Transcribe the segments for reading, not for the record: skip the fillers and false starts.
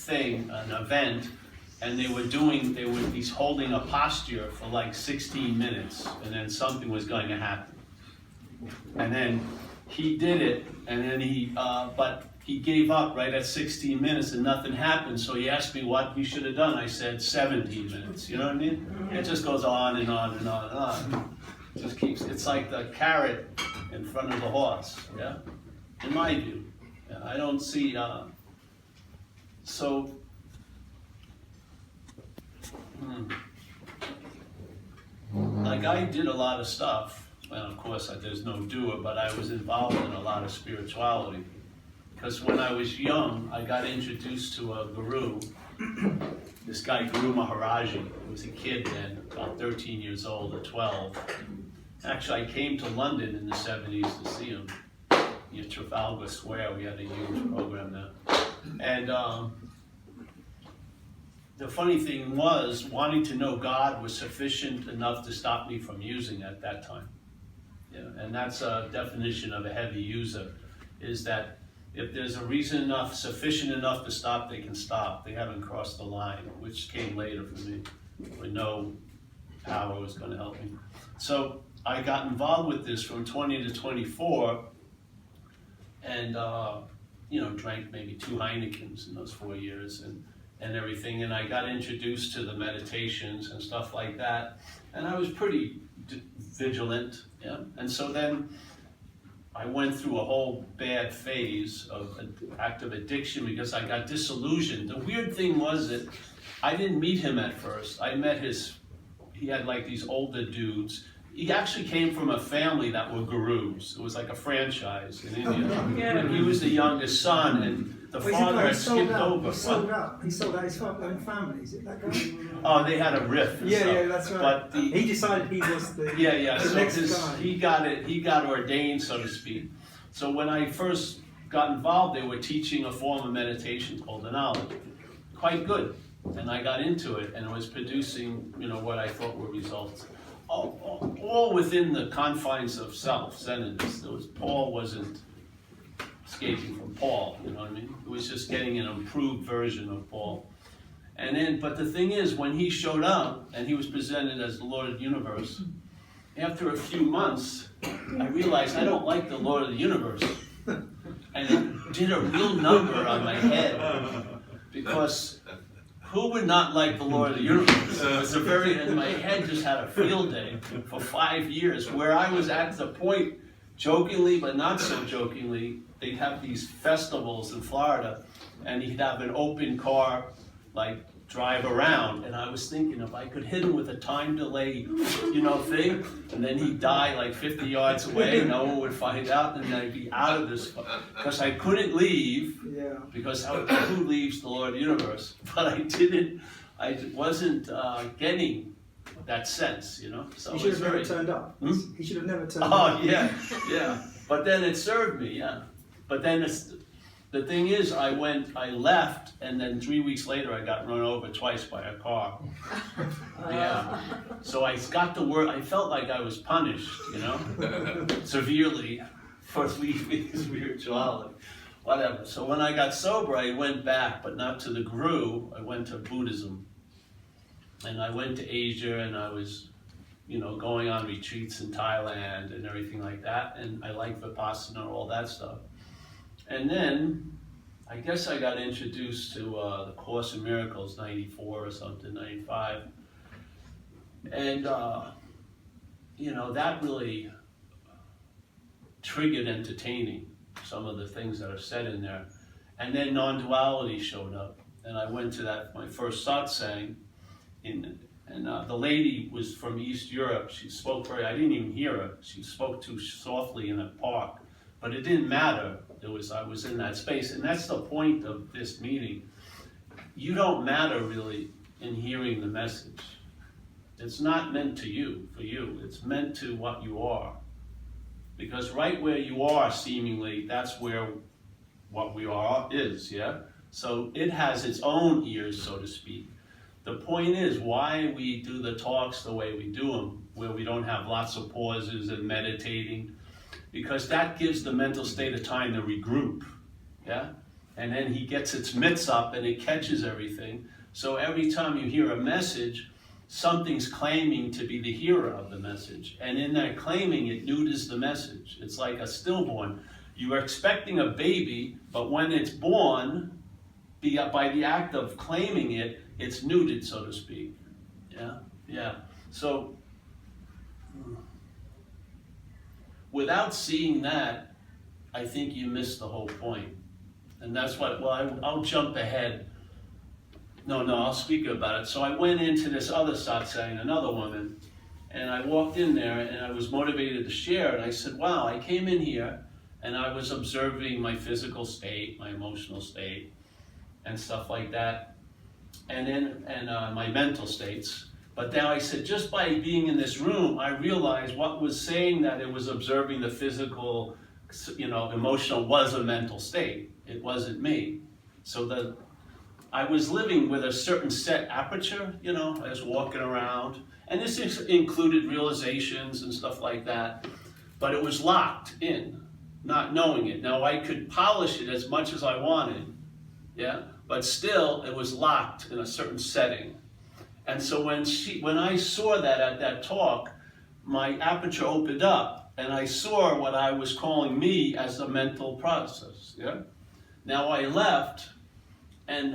thing, an event, and he's holding a posture for like 16 minutes, and then something was going to happen. And then he did it, and then but he gave up right at 16 minutes and nothing happened, so he asked me what he should have done. I said 17 minutes, you know what I mean? It just goes on and on and on and on. It just keeps, it's like the carrot in front of the horse, yeah? In my view. Yeah, I don't see, like I did a lot of stuff. Well, of course, there's no doer, but I was involved in a lot of spirituality. Because when I was young, I got introduced to a guru, this guy, Guru Maharaji. He was a kid then, about 13 years old or 12. Actually, I came to London in the 70s to see him. Near Trafalgar Square, we had a huge program there. And the funny thing was, wanting to know God was sufficient enough to stop me from using at that time. Yeah, and that's a definition of a heavy user, is that if there's a reason enough, sufficient enough to stop, they can stop. They haven't crossed the line, which came later for me, with no power was going to help me. So I got involved with this from 20 to 24, and drank maybe 2 Heinekens in those 4 years and everything. And I got introduced to the meditations and stuff like that. And I was pretty vigilant, yeah. And so then I went through a whole bad phase of active addiction because I got disillusioned. The weird thing was that I didn't meet him at first. I met he had like these older dudes. He actually came from a family that were gurus. It was like a franchise in India. Yeah. And he was the youngest son, and the father had skipped over. He sold out his own family, is it that guy? Oh, they had a riff and stuff. Yeah, that's right. But he decided he was the so next guy. he got ordained, so to speak. So when I first got involved, they were teaching a form of meditation called duality. Quite good. And I got into it, and it was producing, what I thought were results. All within the confines of self-centeredness. Paul wasn't escaping from Paul, you know what I mean? It was just getting an improved version of Paul. And then, but the thing is, when he showed up, and he was presented as the Lord of the Universe, after a few months, I realized I don't like the Lord of the Universe. And it did a real number on my head, because who would not like the Lord of the Universe? It was and my head just had a field day for 5 years, where I was at the point, jokingly but not so jokingly, they'd have these festivals in Florida, and he'd have an open car, like, drive around, and I was thinking if I could hit him with a time delay, thing, and then he'd die like 50 yards away, no one would find out, and then I'd be out of this, because I couldn't leave, because who leaves the Lord of the Universe? But I wasn't getting that sense, So he should have never turned up. He should have never turned up. Oh, yeah. But then it served me, yeah. But then the thing is, I left, and then 3 weeks later I got run over twice by a car. Yeah. So I got to work, I felt like I was punished, severely for leaving spirituality. Whatever. So when I got sober, I went back, but not to the guru, I went to Buddhism. And I went to Asia, and I was, going on retreats in Thailand and everything like that. And I liked Vipassana, all that stuff. And then, I guess I got introduced to the Course in Miracles, 94 or something, 95. And, that really triggered entertaining some of the things that are said in there. And then non-duality showed up. And I went to my first satsang, and the lady was from East Europe. She spoke I didn't even hear her. She spoke too softly in a park. But it didn't matter. I was in that space, and that's the point of this meeting. You don't matter really in hearing the message. It's not meant for you. It's meant to what you are. Because right where you are, seemingly, that's where what we are is, yeah? So it has its own ears, so to speak. The point is why we do the talks the way we do them, where we don't have lots of pauses and meditating, because that gives the mental state of time to regroup, yeah? and then he gets its mitts up and it catches everything. So every time you hear a message, something's claiming to be the hearer of the message. And in that claiming, it neuters the message. It's like a stillborn. You are expecting a baby, but when it's born, by the act of claiming it, it's neutered, so to speak. Yeah, yeah. So, without seeing that, I think you miss the whole point. And that's what, well, I'll jump ahead. No, I'll speak about it. So I went into this other satsang, another woman, and I walked in there and I was motivated to share. And I said, wow, I came in here and I was observing my physical state, my emotional state, and stuff like that, and my mental states. But now I said, just by being in this room, I realized what was saying that it was observing the physical, emotional was a mental state. It wasn't me. So I was living with a certain set aperture, I was walking around. And this included realizations and stuff like that. But it was locked in, not knowing it. Now I could polish it as much as I wanted, yeah? But still, it was locked in a certain setting. And so when I saw that at that talk, my aperture opened up, and I saw what I was calling me as a mental process. Yeah. Now I left, and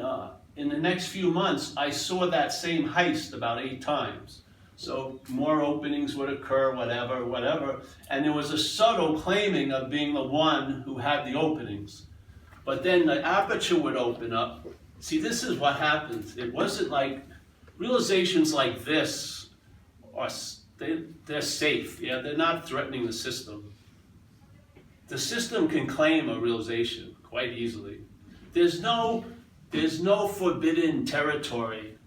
in the next few months, I saw that same heist about 8 times. So more openings would occur, whatever, and there was a subtle claiming of being the one who had the openings. But then the aperture would open up. See, this is what happens. It wasn't like realizations like this they're safe. Yeah, they're not threatening the system. The system can claim a realization quite easily. There's no forbidden territory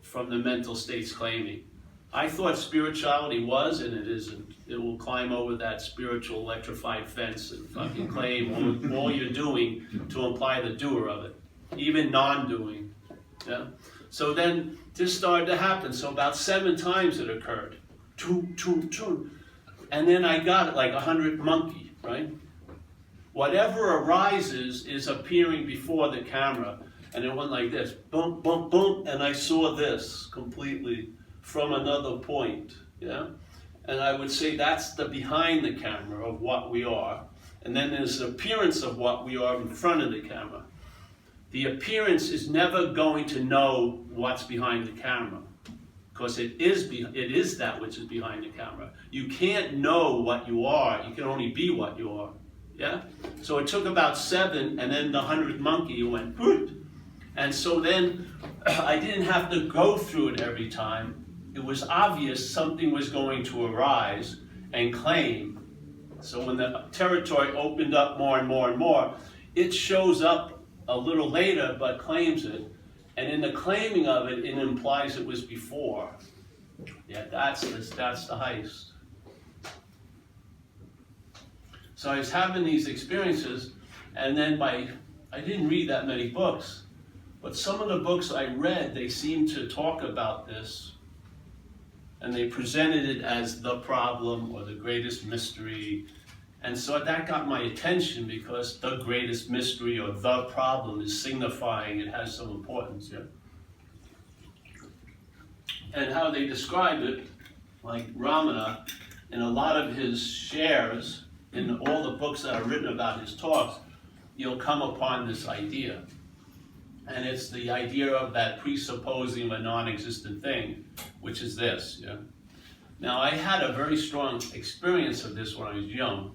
from the mental states claiming. I thought spirituality was, and it isn't. It will climb over that spiritual electrified fence and fucking claim all you're doing to imply the doer of it, even non-doing. Yeah. So then this started to happen. So about 7 times it occurred. And then I got it like 100 monkey, right? Whatever arises is appearing before the camera. And it went like this, boom, boom, boom, and I saw this completely from another point, yeah? And I would say that's the behind the camera of what we are. And then there's the appearance of what we are in front of the camera. The appearance is never going to know what's behind the camera, because it is that which is behind the camera. You can't know what you are, you can only be what you are, yeah? So it took about 7, and then the 100th monkey went, Hoot! And so then I didn't have to go through it every time. It was obvious something was going to arise and claim. So when the territory opened up more and more and more, it shows up a little later but claims it. And in the claiming of it, it implies it was before. Yeah, that's the heist. So I was having these experiences, and then I didn't read that many books, but some of the books I read, they seemed to talk about this, and they presented it as the problem or the greatest mystery. And so that got my attention, because the greatest mystery or the problem is signifying it has some importance, yeah? And how they describe it, like Ramana, in a lot of his shares, in all the books that are written about his talks, you'll come upon this idea. And it's the idea of that presupposing of a non-existent thing, which is this, yeah? Now, I had a very strong experience of this when I was young.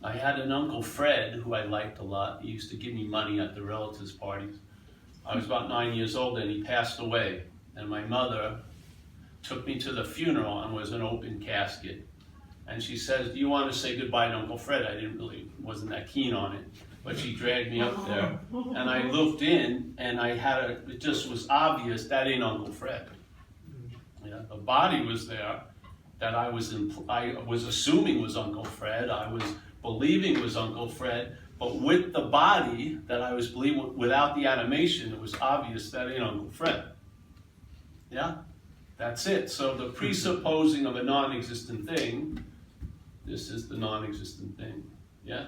I had an Uncle Fred who I liked a lot. He used to give me money at the relatives' parties. I was about 9 years old and he passed away. And my mother took me to the funeral, and was an open casket. And she says, do you want to say goodbye to Uncle Fred? I wasn't that keen on it. But she dragged me up there, and I looked in, and it just was obvious that ain't Uncle Fred. Yeah, the body was there that I was assuming was Uncle Fred. I was believing was Uncle Fred, but with the body that I was believing, without the animation, it was obvious that ain't Uncle Fred. Yeah, that's it. So the presupposing of a non-existent thing, this is the non-existent thing. Yeah.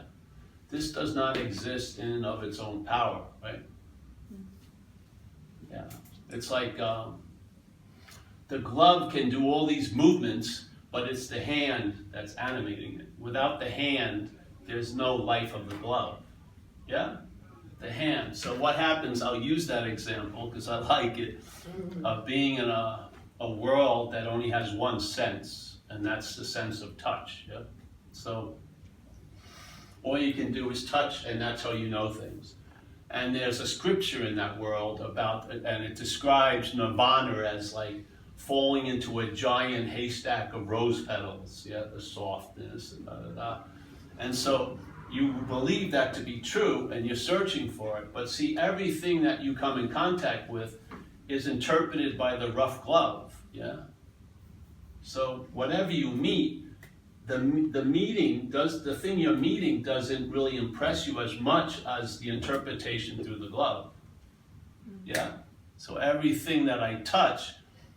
this does not exist in and of its own power, right? Yeah, it's like the glove can do all these movements, but it's the hand that's animating it. Without the hand, there's no life of the glove. Yeah? The hand. So what happens, I'll use that example because I like it, of being in a world that only has one sense, and that's the sense of touch. Yeah? So all you can do is touch, and that's how you know things. And there's a scripture in that world about, and it describes nirvana as like falling into a giant haystack of rose petals, yeah, the softness and da. And so you believe that to be true, and you're searching for it. But see, everything that you come in contact with is interpreted by the rough glove, yeah. So whatever you meet, the thing you're meeting doesn't really impress you as much as the interpretation through the glove, yeah. So everything that I touch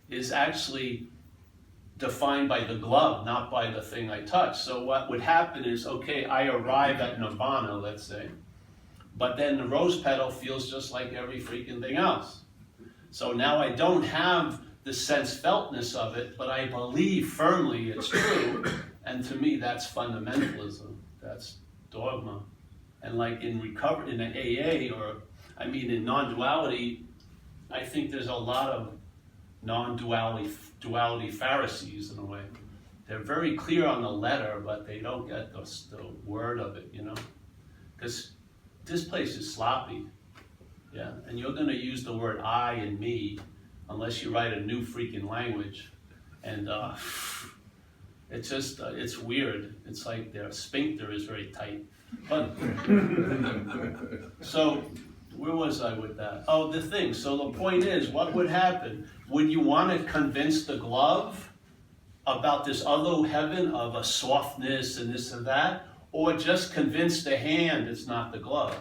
is actually defined by the glove, not by the thing I touch. So what would happen is, okay, I arrive at nirvana, let's say, but then the rose petal feels just like every freaking thing else. So now I don't have the sense feltness of it, but I believe firmly it's true, and to me that's fundamentalism, that's dogma. And like in recovery, in the AA, or I mean in non-duality, I think there's a lot of non-duality Pharisees in a way. They're very clear on the letter, but they don't get the word of it, you know? Because this place is sloppy, yeah? And you're gonna use the word I and me unless you write a new freaking language. And it's just, it's weird. It's like their sphincter is very tight. But, so, where was I with that? Oh, the thing. So the point is, what would happen? Would you want to convince the glove about this other heaven of a softness and this and that? Or just convince the hand it's not the glove?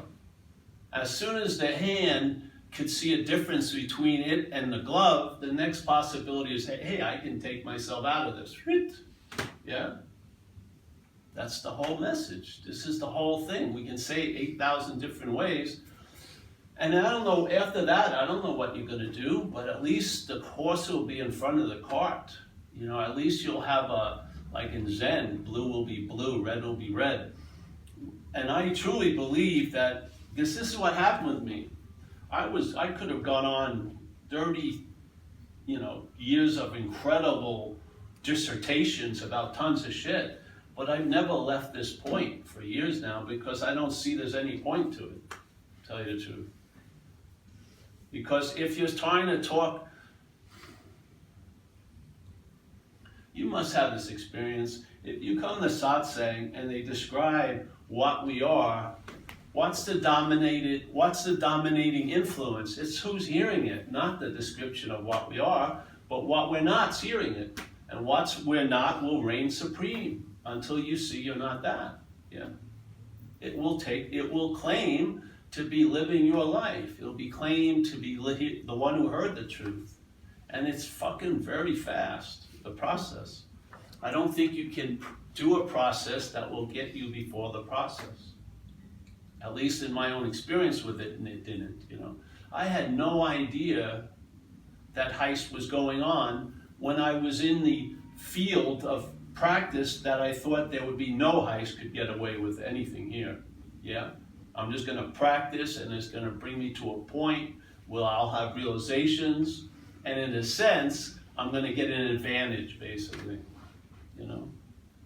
As soon as the hand could see a difference between it and the glove, the next possibility is, hey, I can take myself out of this. Yeah? That's the whole message. This is the whole thing. We can say it 8,000 different ways. And I don't know, after that, I don't know what you're going to do, but at least the horse will be in front of the cart. You know, at least you'll have like in Zen, blue will be blue, red will be red. And I truly believe that, because this is what happened with me. I could have gone on 30, years of incredible dissertations about tons of shit, but I've never left this point for years now because I don't see there's any point to it, to tell you the truth. Because if you're trying to talk, you must have this experience. If you come to satsang and they describe what we are, what's the dominating influence? It's who's hearing it, not the description of what we are, but what we're not's hearing it. And what we're not will reign supreme until you see you're not that. Yeah. It will claim to be living your life. It'll be claimed to be the one who heard the truth. And it's fucking very fast, the process. I don't think you can do a process that will get you before the process. At least in my own experience with it, and it didn't, I had no idea that heist was going on when I was in the field of practice that I thought there would be no heist could get away with anything here. Yeah? I'm just going to practice, and it's going to bring me to a point where I'll have realizations, and in a sense, I'm going to get an advantage, basically.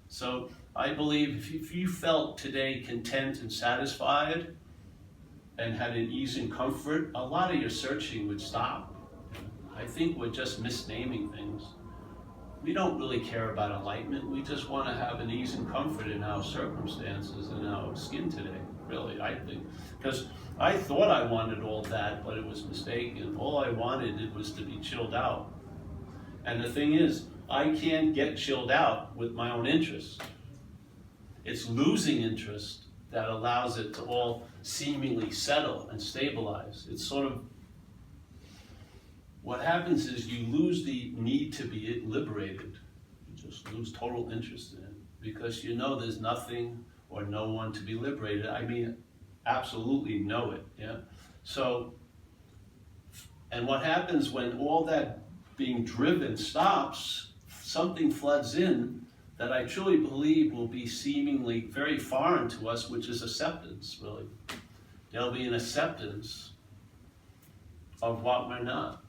So I believe if you felt today content and satisfied and had an ease and comfort, a lot of your searching would stop. I think we're just misnaming things. We don't really care about enlightenment. We just want to have an ease and comfort in our circumstances and our skin today, really, I think. Because I thought I wanted all that, but it was mistaken. All I wanted was to be chilled out. And the thing is, I can't get chilled out with my own interests. It's losing interest that allows it to all seemingly settle and stabilize. It's sort of, what happens is you lose the need to be liberated. You just lose total interest in it because there's nothing or no one to be liberated. I mean, absolutely know it, yeah? So, and what happens when all that being driven stops, something floods in that I truly believe will be seemingly very foreign to us, which is acceptance, really. There'll be an acceptance of what we're not.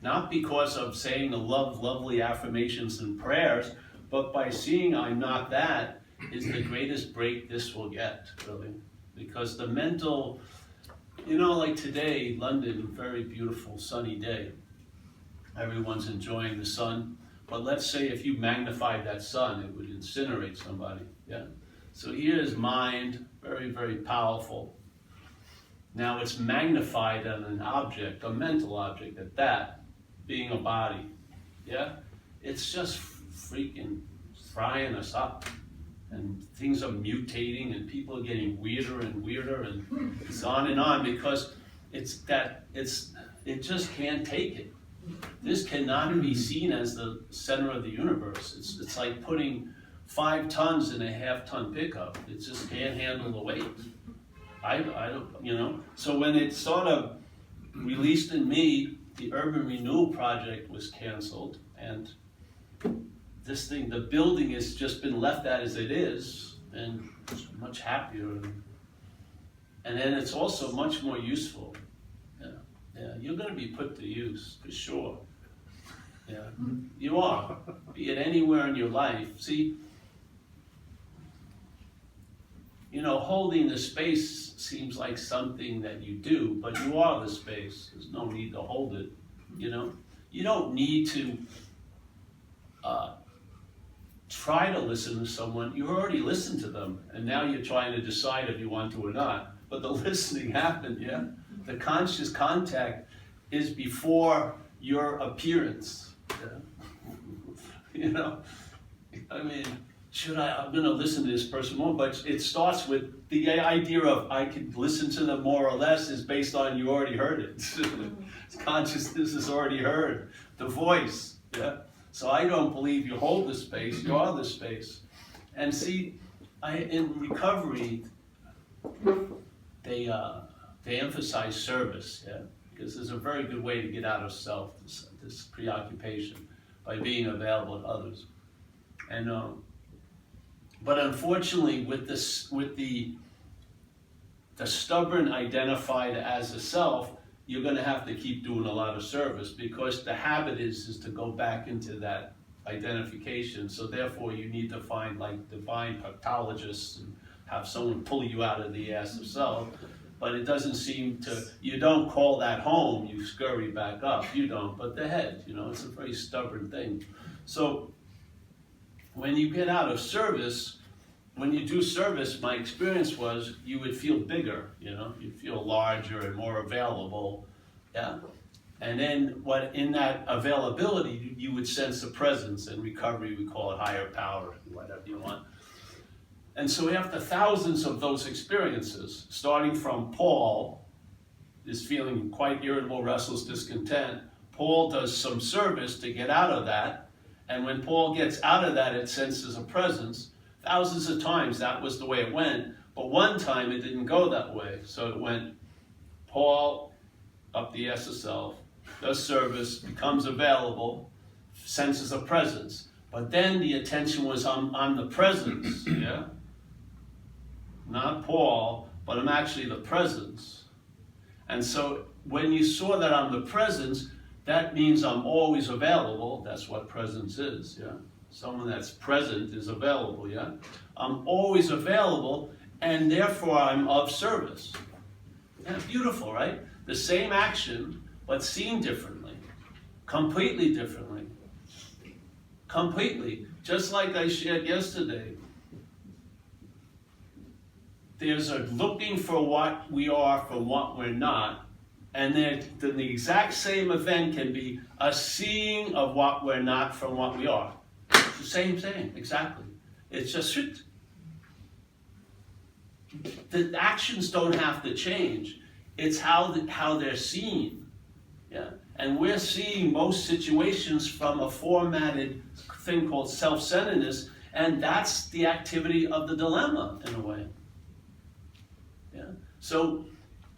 Not because of saying the lovely affirmations and prayers, but by seeing I'm not that is the greatest break this will get, really. Because the mental, you know, like today, London, very beautiful sunny day. Everyone's enjoying the sun. But let's say if you magnified that sun, it would incinerate somebody, yeah? So here's mind, very, very powerful. Now it's magnified on an object, a mental object at that, being a body, yeah? It's just freaking frying us up. And things are mutating and people are getting weirder and weirder and it's on because it just can't take it. This cannot be seen as the center of the universe. It's like putting 5 tons in a half-ton pickup. It just can't handle the weight. I don't, you know. So when it sort of released in me, the Urban Renewal Project was canceled, and this thing, the building has just been left as it is, and it's much happier. And then it's also much more useful. Yeah, you're going to be put to use, for sure. Yeah, you are. Be it anywhere in your life. See, you know, holding the space seems like something that you do, but you are the space. There's no need to hold it, you know. You don't need to try to listen to someone. You already listened to them, and now you're trying to decide if you want to or not. But the listening happened, yeah? The conscious contact is before your appearance. Yeah? You know, I mean, I'm going to listen to this person more, but it starts with the idea of I could listen to them more or less is based on you already heard it. Consciousness is already heard. The voice, yeah? So I don't believe you hold the space, you are the space. And see, in recovery, they emphasize service, yeah? Because there's a very good way to get out of self, this preoccupation, by being available to others. And but unfortunately, with the stubborn identified as a self, you're going to have to keep doing a lot of service because the habit is to go back into that identification. So therefore, you need to find like divine pathologists and have someone pull you out of the ass of self. But it doesn't seem to, you don't call that home, you scurry back up. You don't, but the head, you know, it's a very stubborn thing. So when you get out of service, when you do service, my experience was you would feel bigger, you know, you'd feel larger and more available, yeah? And then what in that availability, you would sense a presence. In recovery, we call it higher power, whatever you want. And so after thousands of those experiences, starting from Paul, is feeling quite irritable, restless, discontent, Paul does some service to get out of that. And when Paul gets out of that, it senses a presence. Thousands of times that was the way it went, but one time it didn't go that way. So it went Paul up the SSL, does service, becomes available, senses a presence. But then the attention was on the presence, yeah? Not Paul, but I'm actually the presence. And so when you saw that I'm the presence, that means I'm always available. That's what presence is, yeah? Someone that's present is available, yeah? I'm always available, and therefore I'm of service. Yeah, beautiful, right? The same action, but seen differently. Completely differently. Completely. Just like I shared yesterday. There's a looking for what we are from what we're not, and then the exact same event can be a seeing of what we're not from what we are. It's the same thing, exactly. It's just the actions don't have to change. It's how they're seen. Yeah? And we're seeing most situations from a formatted thing called self-centeredness, And that's the activity of the dilemma, in a way. Yeah? So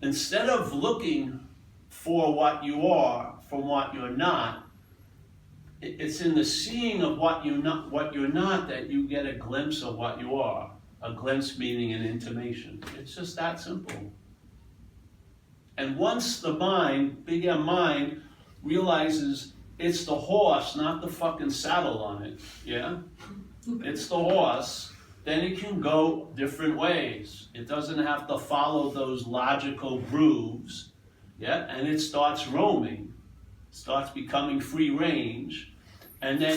instead of looking for what you are from what you're not, it's in the seeing of what you're not that you get a glimpse of what you are. A glimpse meaning an intimation. It's just that simple. And once the mind, big M mind, realizes it's the horse, not the fucking saddle on it, yeah? It's the horse, then it can go different ways. It doesn't have to follow those logical grooves, yeah? And it starts roaming, starts becoming free range, and then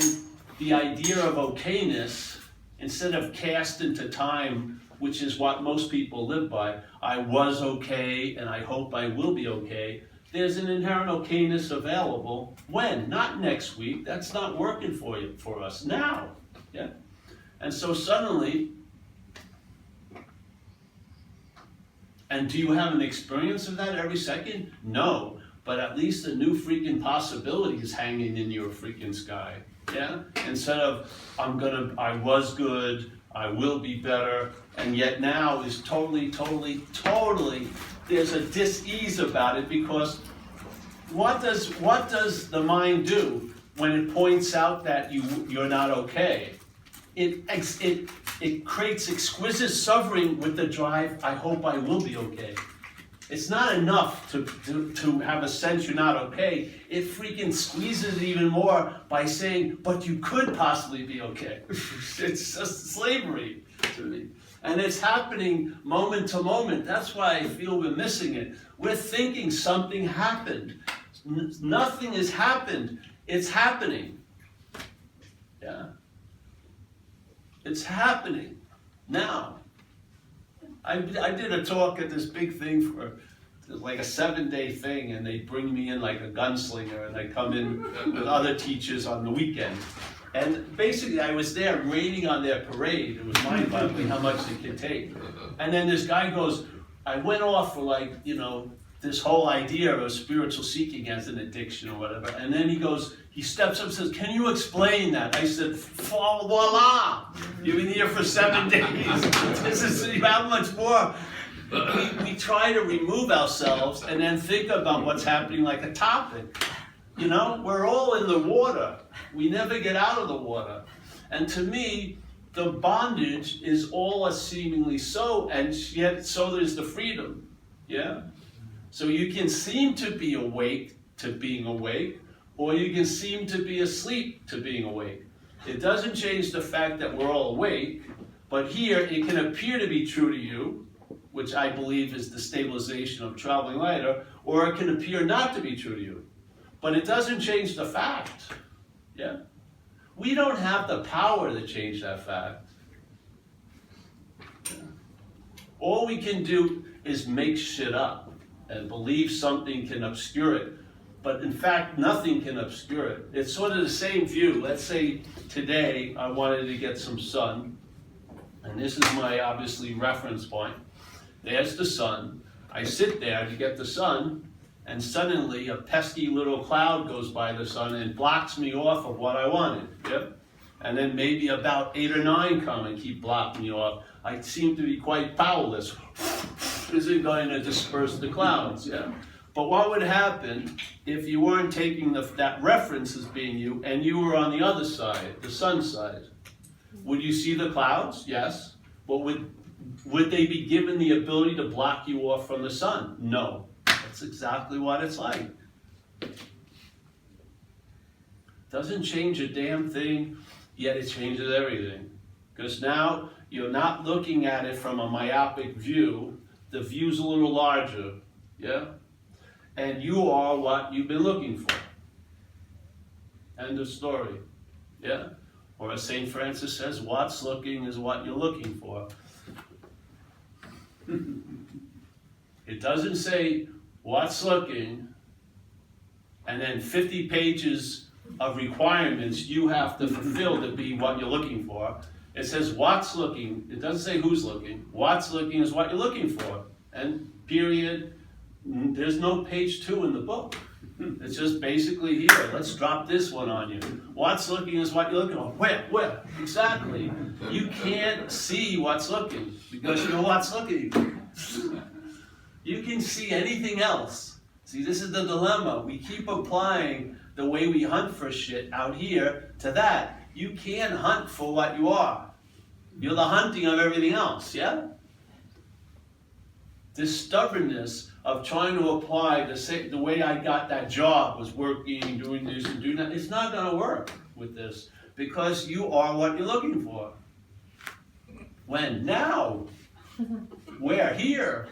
the idea of okayness, instead of cast into time, which is what most people live by, I was okay and I hope I will be okay, there's an inherent okayness available. When? Not next week. That's not working for us now. Yeah? And so suddenly, and do you have an experience of that every second? No. But at least a new freaking possibility is hanging in your freaking sky. Yeah? Instead of, I was good, I will be better, and yet now is totally, there's a dis-ease about it, because what does the mind do when it points out that you're not okay? It creates exquisite suffering with the drive, I hope I will be okay. It's not enough to have a sense you're not okay. It freaking squeezes it even more by saying, but you could possibly be okay. It's just slavery to me. And it's happening moment to moment. That's why I feel we're missing it. We're thinking something happened. Nothing has happened. It's happening. Yeah. It's happening now. I did a talk at this big thing for like a 7-day thing, and they bring me in like a gunslinger, and I come in with other teachers on the weekend. And basically I was there raining on their parade. It was mind-boggling how much they could take. And then this guy goes, I went off for like, this whole idea of spiritual seeking as an addiction or whatever. And then he steps up and says, can you explain that? I said, voila! You've been here for 7 days. This is how much more. We try to remove ourselves and then think about what's happening like a topic. We're all in the water. We never get out of the water. And to me, the bondage is all as seemingly so, and yet so there's the freedom. Yeah? So you can seem to be awake to being awake, or you can seem to be asleep to being awake. It doesn't change the fact that we're all awake, but here it can appear to be true to you, which I believe is the stabilization of traveling lighter, or it can appear not to be true to you. But it doesn't change the fact. Yeah? We don't have the power to change that fact. Yeah. All we can do is make shit up and believe something can obscure it. But in fact, nothing can obscure it. It's sort of the same view. Let's say today I wanted to get some sun, and this is my obviously reference point. There's the sun. I sit there to get the sun, and suddenly a pesky little cloud goes by the sun and blocks me off of what I wanted. Yep. And then maybe about 8 or 9 come and keep blocking me off. I seem to be quite powerless. Isn't going to disperse the clouds. Yeah. But what would happen if you weren't taking that reference as being you, and you were on the other side, the sun side? Would you see the clouds? Yes. But would they be given the ability to block you off from the sun? No. That's exactly what it's like. Doesn't change a damn thing, yet it changes everything. Because now you're not looking at it from a myopic view. The view's a little larger. Yeah? And you are what you've been looking for. End of story. Yeah? Or as St. Francis says, what's looking is what you're looking for. It doesn't say what's looking and then 50 pages of requirements you have to fulfill to be what you're looking for. It says what's looking. It doesn't say who's looking. What's looking is what you're looking for. And period. There's no page 2 in the book. It's just basically here. Let's drop this one on you. What's looking is what you're looking for. Where? Exactly. You can't see what's looking because you know what's looking. You can see anything else. See, this is the dilemma. We keep applying the way we hunt for shit out here to that. You can't hunt for what you are. You're the hunting of everything else, yeah? This stubbornness of trying to apply the way I got that job was working, doing this and doing that. It's not going to work with this because you are what you're looking for. When? Now. Where? Here.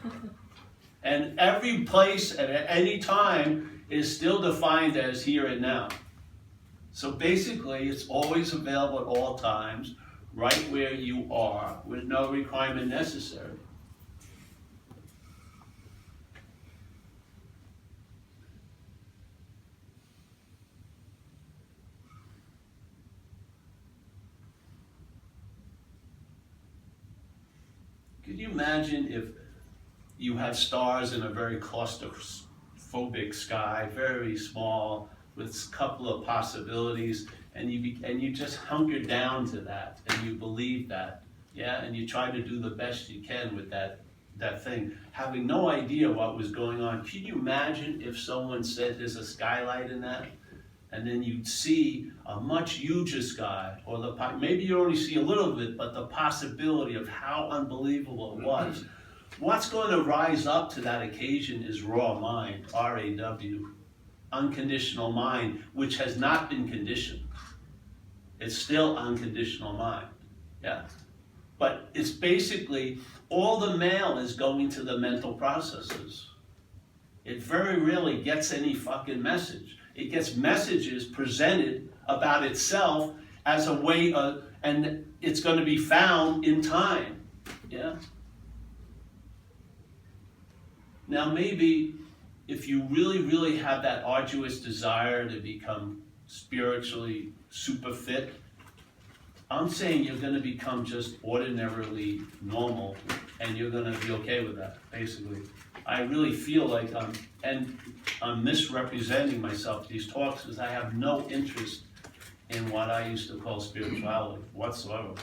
And every place and at any time is still defined as here and now. So basically, it's always available at all times, right where you are, with no requirement necessary. Could you imagine if you had stars in a very claustrophobic sky, very small, with a couple of possibilities, and you just hunkered down to that, and you believe that, yeah, and you try to do the best you can with that thing, having no idea what was going on. Can you imagine if someone said there's a skylight in that, and then you'd see a much huger sky, or maybe you only see a little bit, but the possibility of how unbelievable it was. What's going to rise up to that occasion is raw mind, R-A-W, unconditional mind, which has not been conditioned. It's still unconditional mind, yeah. But it's basically, all the mail is going to the mental processes. It very rarely gets any fucking message. It gets messages presented about itself as a way of, and it's going to be found in time, yeah. Now maybe if you really, really have that arduous desire to become spiritually super fit, I'm saying you're going to become just ordinarily normal, and you're going to be okay with that, basically. I really feel like I'm misrepresenting myself these talks because I have no interest in what I used to call spirituality whatsoever.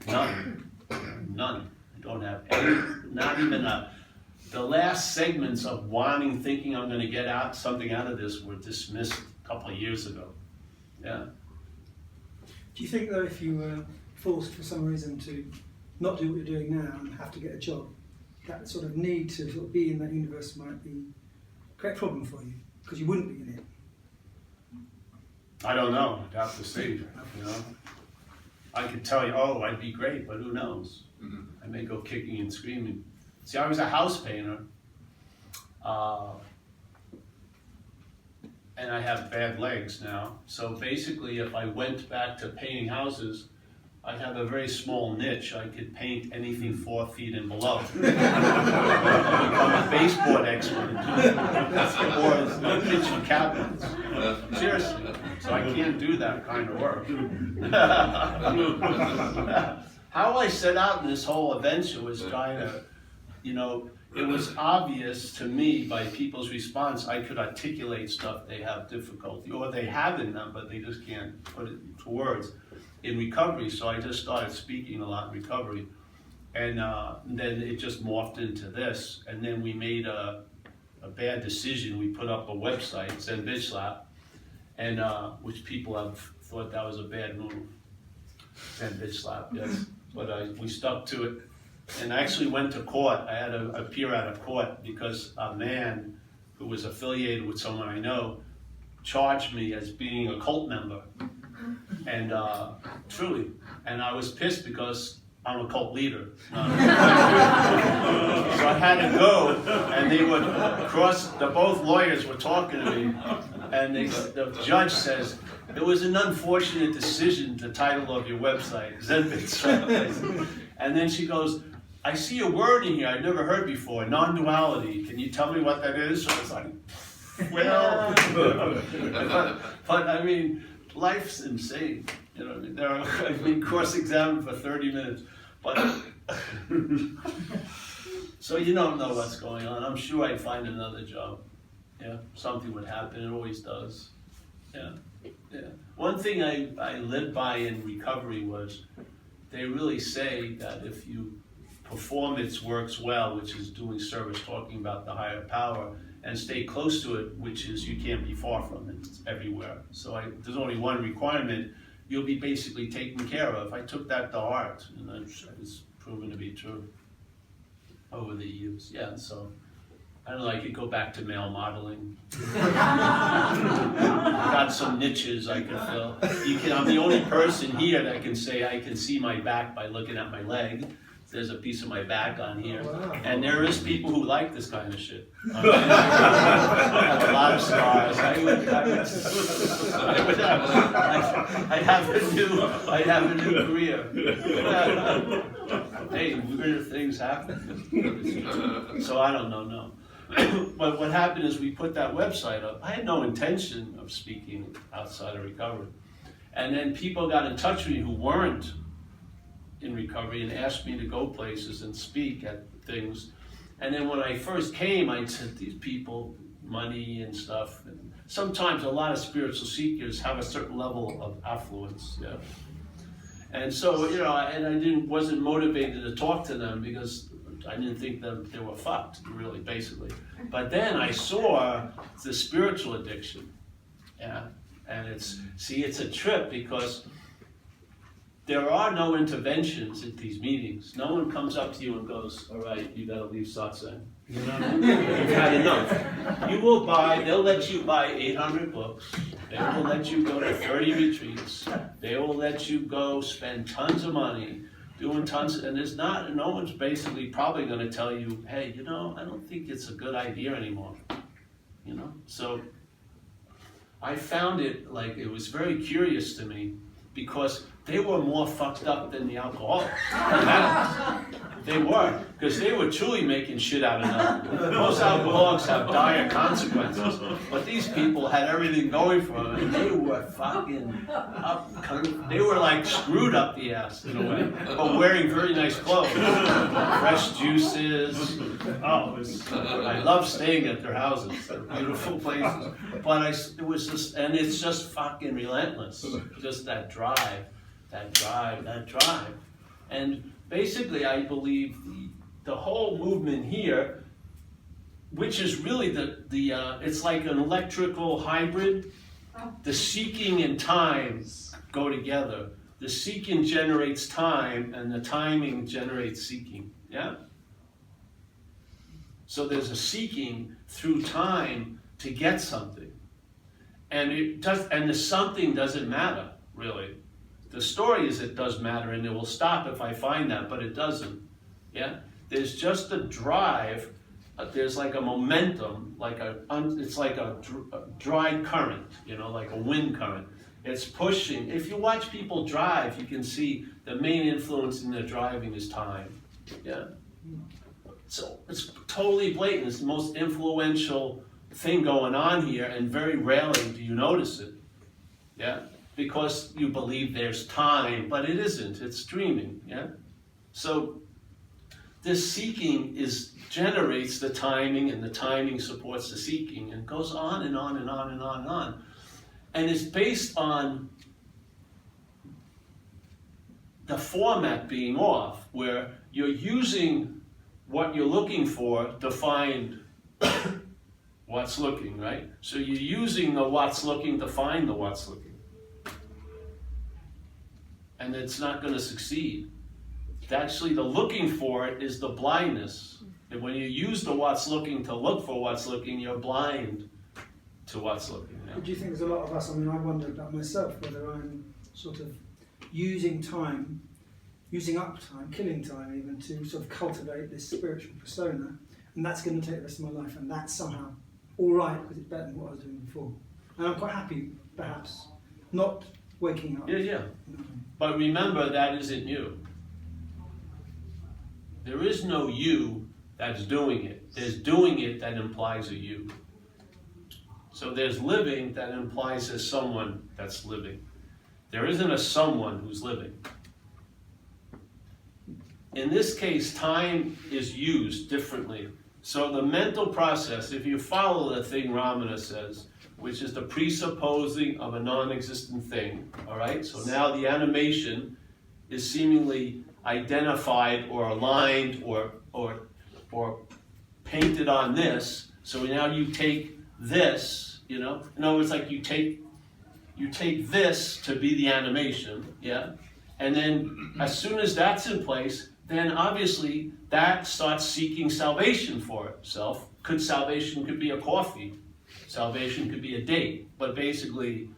None. I don't have any, not even the last segments of thinking I'm going to get something out of this were dismissed a couple of years ago. Yeah. Do you think, though, if you were forced for some reason to not do what you're doing now and have to get a job, that sort of need to sort of be in that universe might be a great problem for you, because you wouldn't be in it? I don't know. I'd have to see. You know, I could tell you, oh, I'd be great, but who knows? I may go kicking and screaming. See, I was a house painter, and I have bad legs now. So basically, if I went back to painting houses, I'd have a very small niche. I could paint anything 4 feet and below. I'd become a baseboard expert, or kitchen cabinets. Seriously. So I can't do that kind of work. How I set out in this whole adventure was trying to, it was obvious to me by people's response I could articulate stuff they have difficulty, or they have in them, but they just can't put it into words in recovery. So I just started speaking a lot in recovery. And then it just morphed into this. And then we made a bad decision. We put up a website, Zen Bitch Slap, and which people have thought that was a bad move. Zen Bitch Slap, yes. But we stuck to it. And I actually went to court. I had to appear out of court because a man who was affiliated with someone I know charged me as being a cult member. And truly, and I was pissed because I'm a cult leader. So I had to go, and they would both lawyers were talking to me, and the judge says, it was an unfortunate decision, the title of your website, Zen Bitch. And then she goes, I see a word in here I've never heard before, non-duality. Can you tell me what that is? So I was like, well, but I mean, life's insane. You know, I've been cross-examined for 30 minutes, but so you don't know what's going on. I'm sure I'd find another job. Yeah, something would happen, it always does. Yeah, yeah. One thing I lived by in recovery was, they really say that if you perform its works well, which is doing service, talking about the higher power, and stay close to it, which is you can't be far from it, it's everywhere. So there's only one requirement, you'll be basically taken care of. I took that to heart, and it's proven to be true over the years. Yeah, so I don't know, I could go back to male modeling. I got some niches I could fill. I'm the only person here that can say I can see my back by looking at my leg. There's a piece of my back on here. Wow. And there is people who like this kind of shit. I have a lot of scars. I'd have a new career. Hey, weirder things happen. So I don't know, no. But what happened is we put that website up. I had no intention of speaking outside of recovery. And then people got in touch with me who weren't in recovery and asked me to go places and speak at things. And then when I first came, I said, these people, money and stuff. And sometimes a lot of spiritual seekers have a certain level of affluence. Yeah. And so, you know, and I wasn't motivated to talk to them because I didn't think that they were fucked, really, basically. But then I saw the spiritual addiction. Yeah. And it's a trip because there are no interventions at these meetings. No one comes up to you and goes, all right, you gotta leave satsang. You know, you've had enough. They'll let you buy 800 books. They will let you go to 30 retreats. They will let you go spend tons of money doing tons, and no one's basically probably gonna tell you, hey, you know, I don't think it's a good idea anymore. You know, so I found it was very curious to me because they were more fucked up than the alcoholics. They were, because they were truly making shit out of them. Most alcoholics have dire consequences, but these people had everything going for them, and they were fucking up. They were like screwed up the ass in a way, but wearing very nice clothes, fresh juices. Oh, I love staying at their houses. They're beautiful places, but it's just fucking relentless. Just that drive. And basically, I believe the whole movement here, which is really it's like an electrical hybrid. The seeking and time go together. The seeking generates time, and the timing generates seeking. Yeah? So there's a seeking through time to get something. And the something doesn't matter, really. The story is it does matter, and it will stop if I find that, but it doesn't. Yeah, there's just a drive. There's like a momentum, it's like a dry current, you know, like a wind current. It's pushing. If you watch people drive, you can see the main influence in their driving is time. Yeah. So it's totally blatant. It's the most influential thing going on here, and very rarely do you notice it. Yeah. Because you believe there's time, but it isn't, it's dreaming, yeah? So this seeking generates the timing, and the timing supports the seeking, and goes on and on and on and on and on. And it's based on the format being off, where you're using what you're looking for to find what's looking, right? So you're using the what's looking to find the what's looking. And it's not going to succeed. Actually, the looking for it is the blindness. And when you use the what's looking to look for what's looking, you're blind to what's looking. Yeah? Do you think there's a lot of us, I wonder about myself, whether I'm sort of using up time, killing time even, to sort of cultivate this spiritual persona, and that's going to take the rest of my life, and that's somehow all right, because it's better than what I was doing before. And I'm quite happy, perhaps, not waking up. Yeah. But remember, that isn't you. There is no you that's doing it. There's doing it that implies a you. So there's living that implies there's someone that's living. There isn't a someone who's living. In this case, time is used differently. So the mental process, if you follow the thing Ramana says, which is the presupposing of a non-existent thing, all right? So now the animation is seemingly identified or aligned or painted on this. So now you take this, you know? In other words, like you take this to be the animation, yeah? And then as soon as that's in place, then obviously that starts seeking salvation for itself. Salvation could be a coffee. Salvation could be a date. But basically,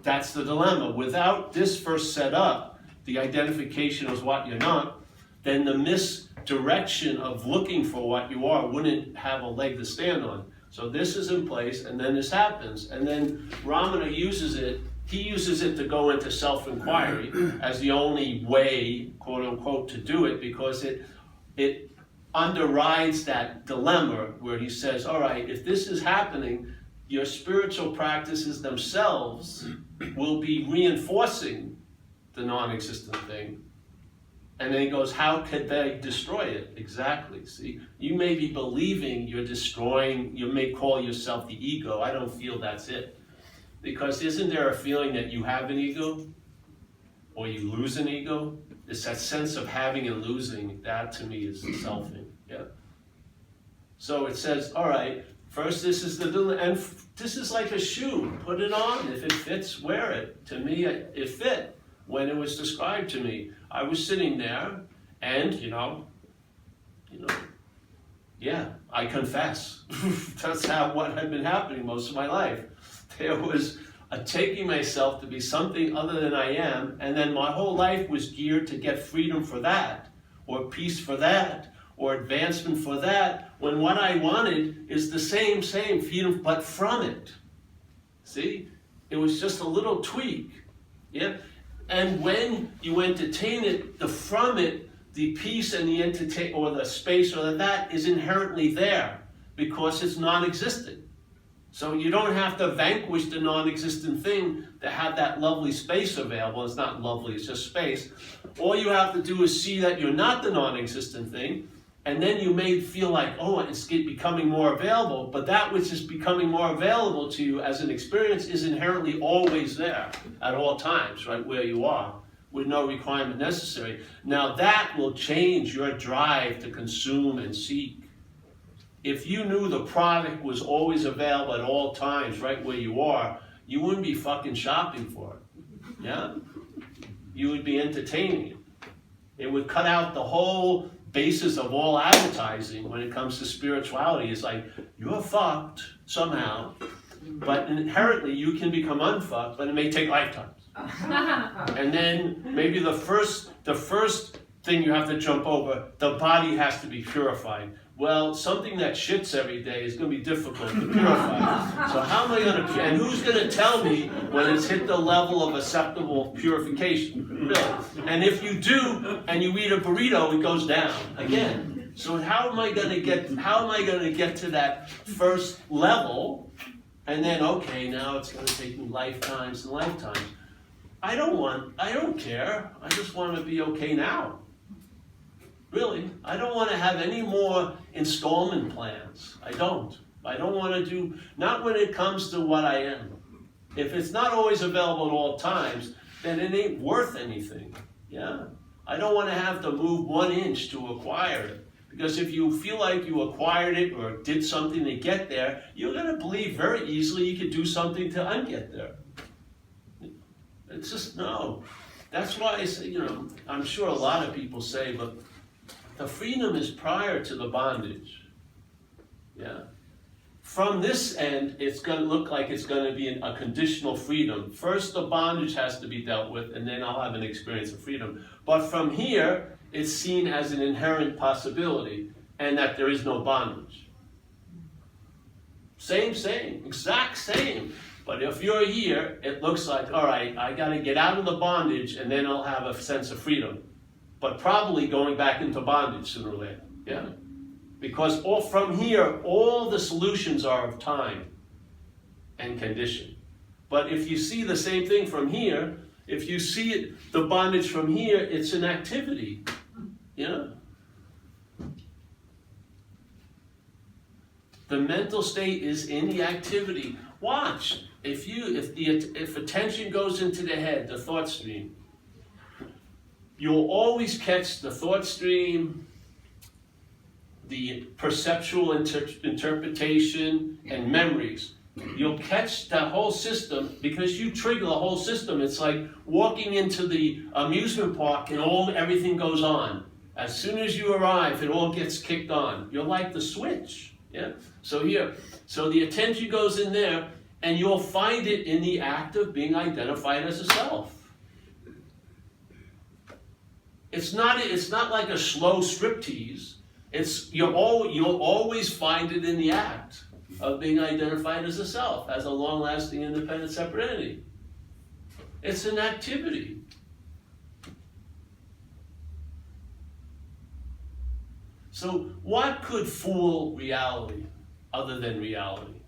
that's the dilemma. Without this first set up, the identification of what you're not, then the misdirection of looking for what you are wouldn't have a leg to stand on. So this is in place, and then this happens. And then Ramana uses it. He uses it to go into self-inquiry as the only way, quote unquote, to do it, because it underrides that dilemma where he says, all right, if this is happening, your spiritual practices themselves will be reinforcing the non-existent thing. And then he goes, how could they destroy it? Exactly, see? You may be believing you're destroying, you may call yourself the ego. I don't feel that's it. Because isn't there a feeling that you have an ego? Or you lose an ego? It's that sense of having and losing, that to me is selfing, yeah? So it says, all right, first this is and this is like a shoe. Put it on. If it fits, wear it. To me, it fit when it was described to me. I was sitting there and, you know, yeah, I confess. That's what had been happening most of my life. There was a taking myself to be something other than I am, and then my whole life was geared to get freedom for that, or peace for that, or advancement for that, when what I wanted is the same freedom, but from it. See? It was just a little tweak. Yeah? And when you entertain it, the from it, the peace and the entertain, or the space or that is inherently there, because it's non-existent. So you don't have to vanquish the non-existent thing to have that lovely space available. It's not lovely, it's just space. All you have to do is see that you're not the non-existent thing, and then you may feel like, oh, it's becoming more available, but that which is becoming more available to you as an experience is inherently always there at all times, right where you are, with no requirement necessary. Now that will change your drive to consume and seek. If you knew the product was always available at all times, right where you are, you wouldn't be fucking shopping for it, yeah? You would be entertaining it. It would cut out the whole basis of all advertising when it comes to spirituality. It's like, you're fucked somehow, but inherently you can become unfucked, but it may take lifetimes. And then maybe the first thing you have to jump over, the body has to be purified. Well, something that shits every day is going to be difficult to purify. So how am I going to, and who's going to tell me when it's hit the level of acceptable purification? Really? And if you do, and you eat a burrito, it goes down again. So how am I going to get to that first level? And then, okay, now it's going to take me lifetimes and lifetimes. I don't care. I just want to be okay now. Really, I don't want to have any more installment plans. I don't want to do, not when it comes to what I am. If it's not always available at all times, then it ain't worth anything. Yeah? I don't want to have to move 1 inch to acquire it. Because if you feel like you acquired it or did something to get there, you're going to believe very easily you could do something to unget there. It's just, no. That's why I say, I'm sure a lot of people say, but the freedom is prior to the bondage. Yeah. From this end, it's going to look like it's going to be a conditional freedom. First, the bondage has to be dealt with, and then I'll have an experience of freedom. But from here, it's seen as an inherent possibility, and that there is no bondage. Same, exact same. But if you're here, it looks like, all right, I got to get out of the bondage, and then I'll have a sense of freedom. But probably going back into bondage sooner or later, yeah? Because from here, all the solutions are of time and condition. But if you see the same thing from here, if you see it, the bondage from here, it's an activity, yeah? The mental state is in the activity. Watch. If attention goes into the head, the thought stream, you'll always catch the thought stream, the perceptual interpretation, and memories. You'll catch that whole system because you trigger the whole system. It's like walking into the amusement park and everything goes on. As soon as you arrive, it all gets kicked on. You're like the switch. Yeah. So the attention goes in there, and you'll find it in the act of being identified as a self. It's not like a slow striptease. You'll always find it in the act of being identified as a self, as a long-lasting, independent, separate entity. It's an activity. So what could fool reality other than reality?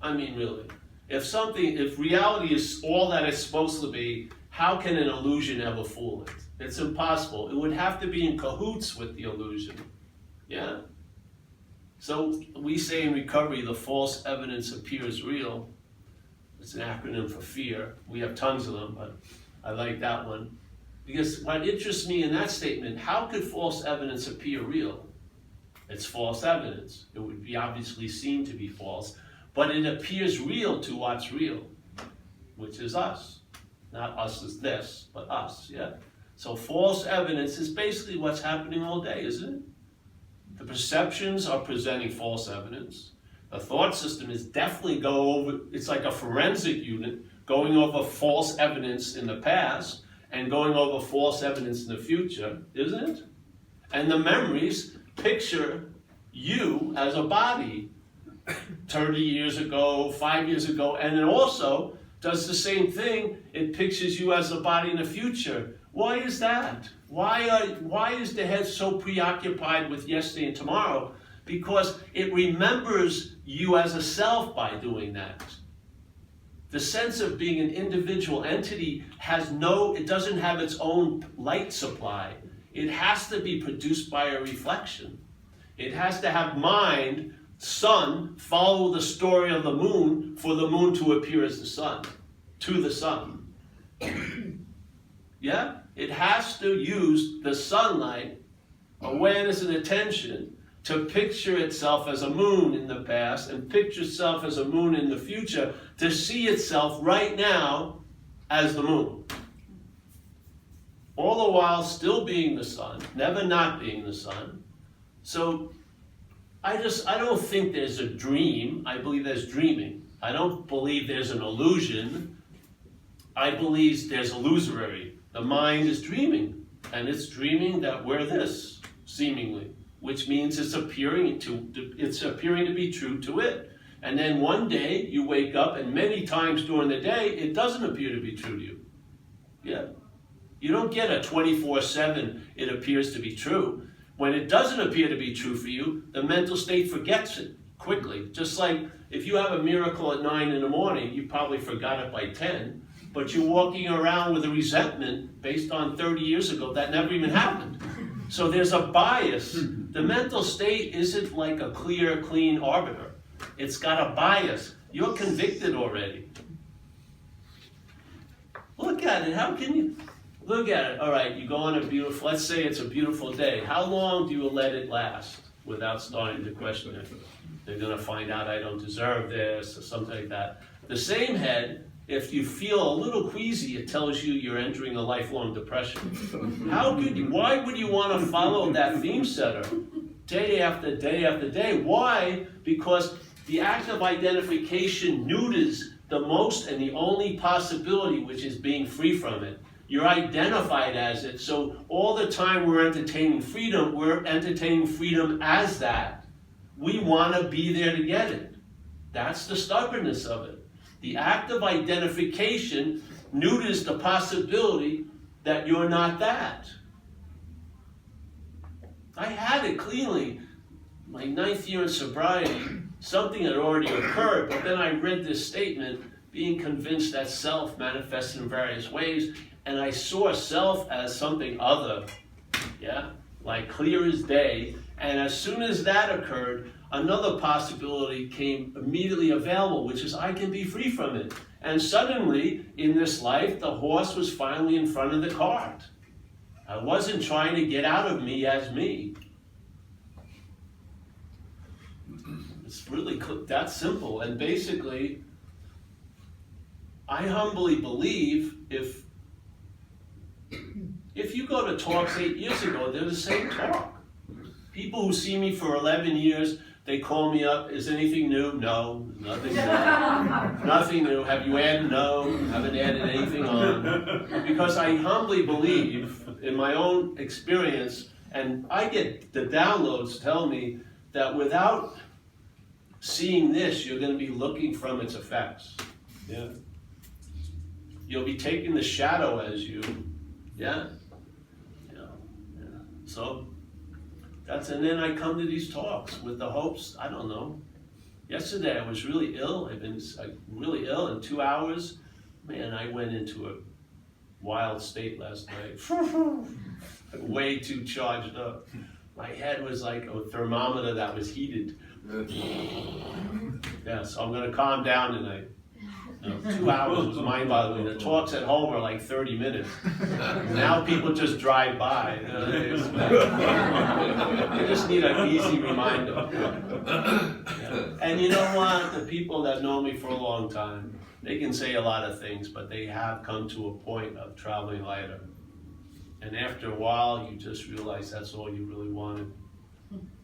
I mean, really. If reality is all that it's supposed to be, how can an illusion ever fool it? It's impossible. It would have to be in cahoots with the illusion. Yeah? So we say in recovery, the false evidence appears real. It's an acronym for fear. We have tons of them, but I like that one. Because what interests me in that statement, how could false evidence appear real? It's false evidence. It would be obviously seen to be false, but it appears real to what's real, which is us. Not us as this, but us, yeah? So false evidence is basically what's happening all day, isn't it? The perceptions are presenting false evidence. The thought system is definitely it's like a forensic unit going over false evidence in the past and going over false evidence in the future, isn't it? And the memories picture you as a body 30 years ago, 5 years ago, and it also does the same thing. It pictures you as a body in the future. Why is that? Why is the head so preoccupied with yesterday and tomorrow? Because it remembers you as a self by doing that. The sense of being an individual entity it doesn't have its own light supply. It has to be produced by a reflection. It has to have mind, sun, follow the story of the moon for the moon to appear as the sun, to the sun. Yeah? It has to use the sunlight, awareness and attention to picture itself as a moon in the past and picture itself as a moon in the future to see itself right now as the moon. All the while still being the sun, never not being the sun. So I don't think there's a dream. I believe there's dreaming. I don't believe there's an illusion. I believe there's illusory. The mind is dreaming, and it's dreaming that we're this, seemingly, which means it's appearing to be true to it. And then one day you wake up, and many times during the day it doesn't appear to be true to you. Yeah, you don't get a 24/7. It appears to be true. When it doesn't appear to be true for you, the mental state forgets it quickly. Just like if you have a miracle at 9 in the morning, you probably forgot it by 10. But you're walking around with a resentment based on 30 years ago that never even happened. So there's a bias. The mental state isn't like a clear, clean arbiter. It's got a bias. You're convicted already. Look at it. How can you look at it? All right, you go on let's say it's a beautiful day. How long do you let it last without starting to question it? They're going to find out I don't deserve this or something like that. The same head, if you feel a little queasy, it tells you you're entering a lifelong depression. Why would you want to follow that theme setter day after day after day? Why? Because the act of identification neuters the most and the only possibility, which is being free from it. You're identified as it, so all the time we're entertaining freedom as that. We want to be there to get it. That's the stubbornness of it. The act of identification neuters the possibility that you're not that. I had it cleanly. My 9th year in sobriety, something had already occurred, but then I read this statement, being convinced that self manifests in various ways, and I saw self as something other, yeah, like clear as day, and as soon as that occurred, another possibility came immediately available, which is I can be free from it. And suddenly, in this life, the horse was finally in front of the cart. I wasn't trying to get out of me as me. It's really that simple. And basically, I humbly believe if you go to talks 8 years ago, they're the same talk. People who see me for 11 years, they call me up, is anything new? No, nothing new. Nothing new. Have you added? No, haven't added anything on. Because I humbly believe, in my own experience, and I get the downloads tell me that without seeing this, you're going to be looking from its effects. Yeah. You'll be taking the shadow as you, yeah. So and then I come to these talks with the hopes, I don't know. Yesterday I was really ill. I've been really ill in 2 hours. Man, I went into a wild state last night. Way too charged up. My head was like a thermometer that was heated. Yeah, so I'm gonna calm down tonight. 2 hours was mind-boggling. The talks at home are like 30 minutes. Now people just drive by. They just need an easy reminder. Yeah. And you know what? The people that know me for a long time, they can say a lot of things, but they have come to a point of traveling lighter. And after a while, you just realize that's all you really wanted.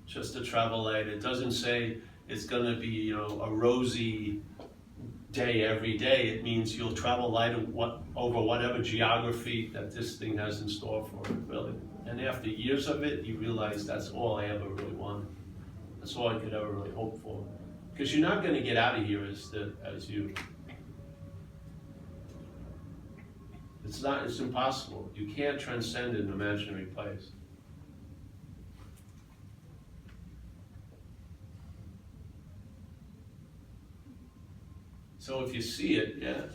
Just to travel light. It doesn't say it's going to be, a rosy day every day. It means you'll travel light over whatever geography that this thing has in store for it, really. And after years of it, you realize that's all I ever really wanted. That's all I could ever really hope for. Because you're not going to get out of here as you. It's impossible. You can't transcend an imaginary place. So if you see it, yeah,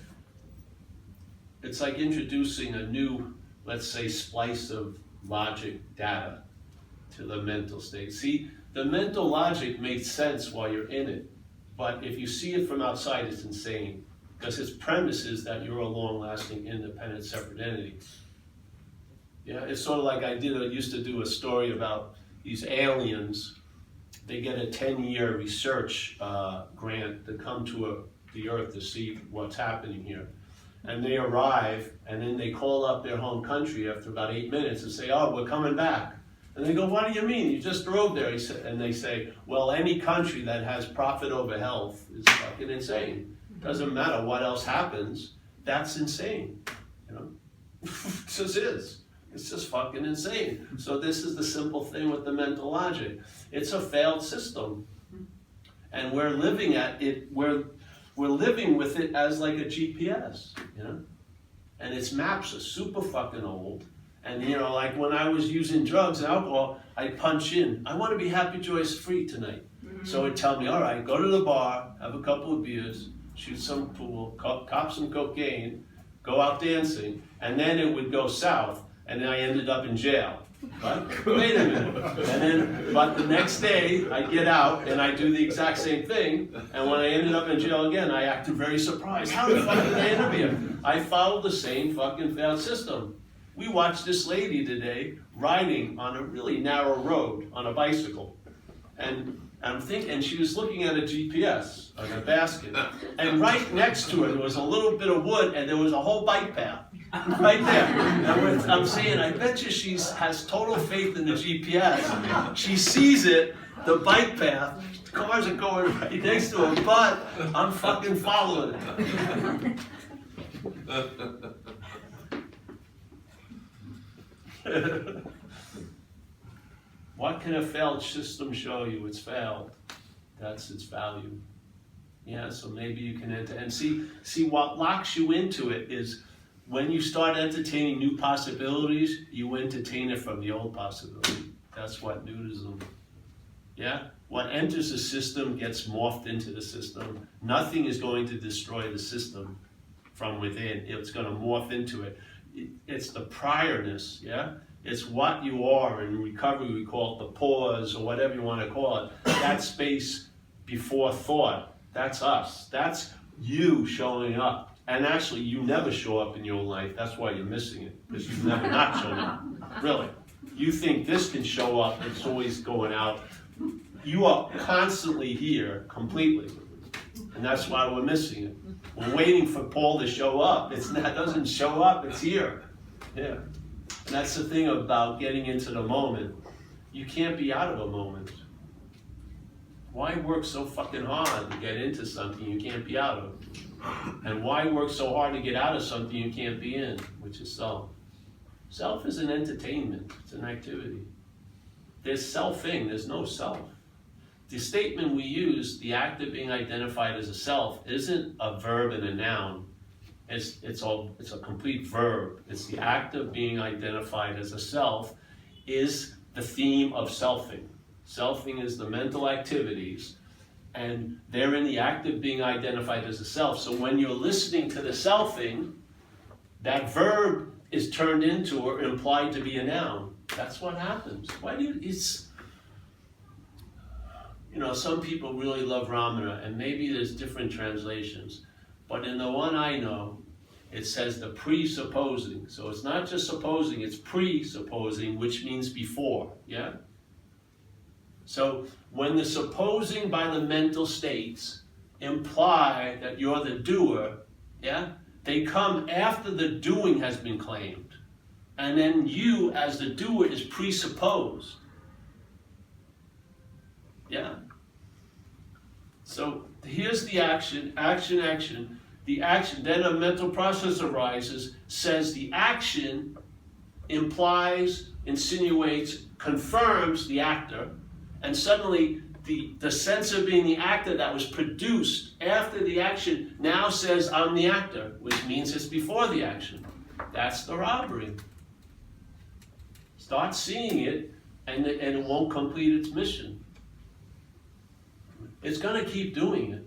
it's like introducing a new, let's say, splice of logic data to the mental state. See, the mental logic makes sense while you're in it, but if you see it from outside, it's insane, because its premise is that you're a long-lasting, independent, separate entity. Yeah, it's sort of like I used to do a story about these aliens. They get a 10-year research grant to come to the Earth to see what's happening here. And they arrive, and then they call up their home country after about 8 minutes and say, oh, we're coming back. And they go, what do you mean? You just drove there. And they say, well, any country that has profit over health is fucking insane. Doesn't matter what else happens, that's insane. It just is. It's just fucking insane. So this is the simple thing with the mental logic. It's a failed system. And we're living at it, we're living with it as like a GPS, and its maps are super fucking old. And like when I was using drugs and alcohol, I'd punch in, I want to be happy, joyous, free tonight. Mm-hmm. So it'd tell me, all right, go to the bar, have a couple of beers, shoot some pool, cop some cocaine, go out dancing, and then it would go south, and then I ended up in jail. But wait a minute. But the next day, I get out and I do the exact same thing. And when I ended up in jail again, I acted very surprised. How the fuck did I end up here? I followed the same fucking failed system. We watched this lady today riding on a really narrow road on a bicycle. And she was looking at a GPS on a basket. And right next to it was a little bit of wood, and there was a whole bike path. Right there. And I'm saying, I bet you she has total faith in the GPS. She sees it, the bike path, cars are going right next to her, but I'm fucking following it. What can a failed system show you? It's failed. That's its value. Yeah, so maybe you can enter. And see what locks you into it is when you start entertaining new possibilities, you entertain it from the old possibility. That's what nudism. Yeah? What enters the system gets morphed into the system. Nothing is going to destroy the system from within. It's going to morph into it. It's the priorness, yeah? It's what you are. In recovery, we call it the pause, or whatever you want to call it. That space before thought, that's us. That's you showing up. And actually, you never show up in your life. That's why you're missing it, because you've never not shown up. Really. You think this can show up, it's always going out. You are constantly here, completely. And that's why we're missing it. We're waiting for Paul to show up. It doesn't show up, it's here. Yeah. And that's the thing about getting into the moment. You can't be out of a moment. Why work so fucking hard to get into something you can't be out of? And why work so hard to get out of something you can't be in, which is self? Self is an entertainment, it's an activity. There's selfing, there's no self. The statement we use, the act of being identified as a self, isn't a verb and a noun. It's a complete verb. It's the act of being identified as a self is the theme of selfing. Selfing is the mental activities, and they're in the act of being identified as a self. So when you're listening to the selfing, that verb is turned into or implied to be a noun. That's what happens. Some people really love Ramana, and maybe there's different translations, but in the one I know, it says the presupposing. So it's not just supposing, it's presupposing, which means before, yeah? So when the supposing by the mental states imply that you're the doer, yeah, they come after the doing has been claimed. And then you, as the doer, is presupposed. Yeah? So here's the action, action. The action, then a mental process arises, says the action implies, insinuates, confirms the actor, and suddenly the sense of being the actor that was produced after the action now says I'm the actor, which means it's before the action. That's the robbery. Start seeing it, and it won't complete its mission. It's going to keep doing it.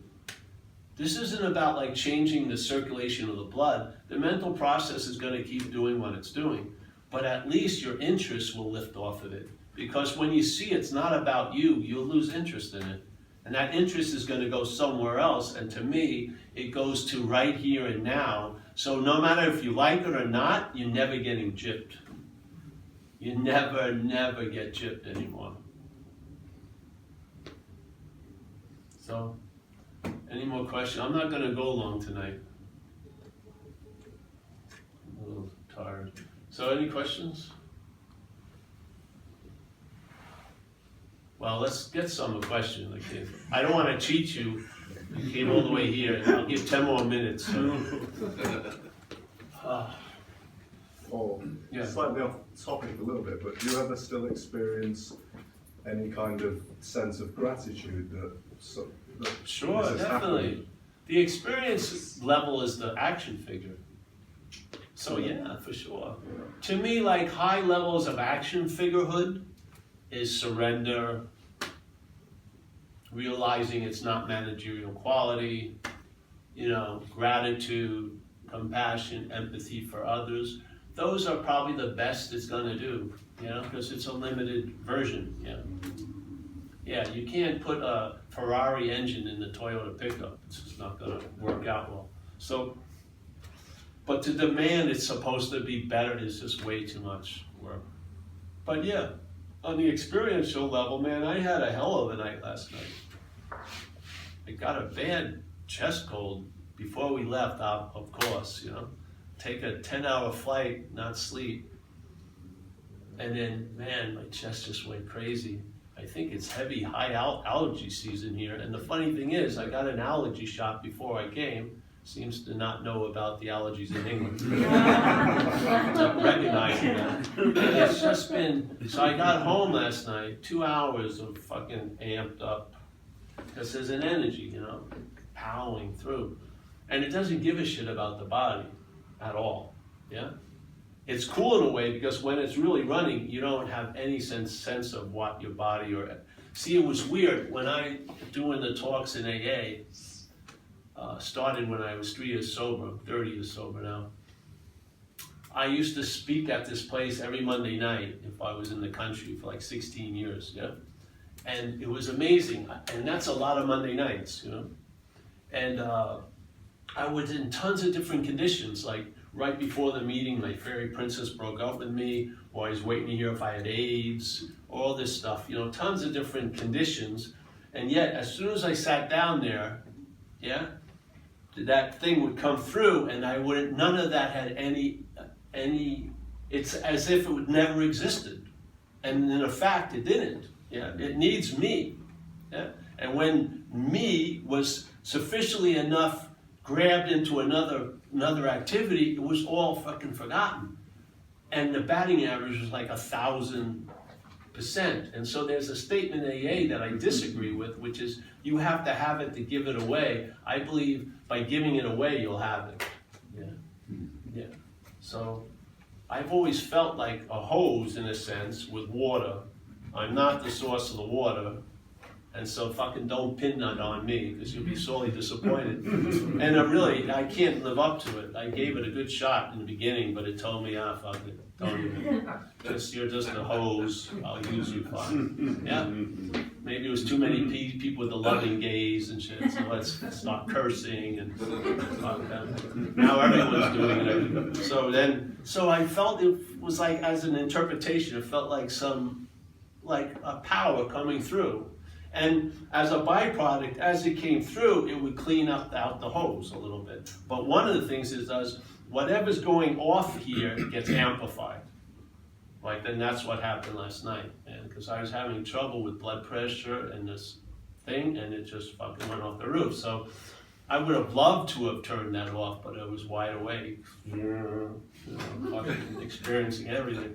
This isn't about like changing the circulation of the blood. The mental process is going to keep doing what it's doing. But at least your interest will lift off of it. Because when you see it's not about you, you'll lose interest in it. And that interest is going to go somewhere else. And to me, it goes to right here and now. So no matter if you like it or not, you're never getting gypped. You never get gypped anymore. So, any more questions? I'm not going to go long tonight. I'm a little tired. So, any questions? Well, let's get some question. I don't want to cheat you. You came all the way here. I'll give 10 more minutes. So. Yeah. Slightly off topic a little bit, but do you ever still experience any kind of sense of gratitude that Sure, this has definitely. happened? The experience level is the action figure. So yeah, for sure. To me, like high levels of action figurehood is surrender, realizing it's not managerial quality, gratitude, compassion, empathy for others. Those are probably the best it's going to do, because it's a limited version. Yeah, you can't put a Ferrari engine in the Toyota pickup. It's just not going to work out well. So, but to demand it's supposed to be better is just way too much work. But yeah, on the experiential level, man, I had a hell of a night last night. I got a bad chest cold before we left, of course, Take a 10-hour flight, not sleep. And then, man, my chest just went crazy. I think it's heavy, high allergy season here. And the funny thing is, I got an allergy shot before I came. Seems to not know about the allergies in England. Not recognizing that. It's just been, so I got home last night, 2 hours of fucking amped up. Because there's an energy, powering through. And it doesn't give a shit about the body at all, yeah? It's cool in a way because when it's really running, you don't have any sense of what your body or... See, it was weird when I doing the talks in AA, started when I was 3 years sober, 30 years sober now. I used to speak at this place every Monday night if I was in the country for like 16 years, yeah? And it was amazing, and that's a lot of Monday nights, you know? And I was in tons of different conditions, like right before the meeting, my fairy princess broke up with me, or I was waiting to hear if I had AIDS, all this stuff, you know, tons of different conditions. And yet, as soon as I sat down there, yeah, that thing would come through, and I wouldn't, none of that had any, it's as if it would never existed. And in fact, it didn't, yeah, it needs me, yeah. And when me was sufficiently enough grabbed into another activity, it was all fucking forgotten. And the batting average was like 1,000%. And so there's a statement in AA that I disagree with, which is you have to have it to give it away. I believe by giving it away, you'll have it. Yeah. Yeah. So I've always felt like a hose in a sense with water. I'm not the source of the water. And so fucking don't pin that on me, because you'll be sorely disappointed. And I can't live up to it. I gave it a good shot in the beginning, but it told me, fuck it, don't even. You're just a hose, I'll use you fine. Yeah? Maybe it was too many people with the loving gaze and shit, so let's stop cursing and fuck them. Now everyone's doing it. So I felt it was like, as an interpretation, it felt like like a power coming through. And as a byproduct, as it came through, it would clean out the hose a little bit. But one of the things it does, whatever's going off here gets amplified. Like, then that's what happened last night. And because I was having trouble with blood pressure and this thing, and it just fucking went off the roof. So I would have loved to have turned that off, but I was wide awake, fucking experiencing everything.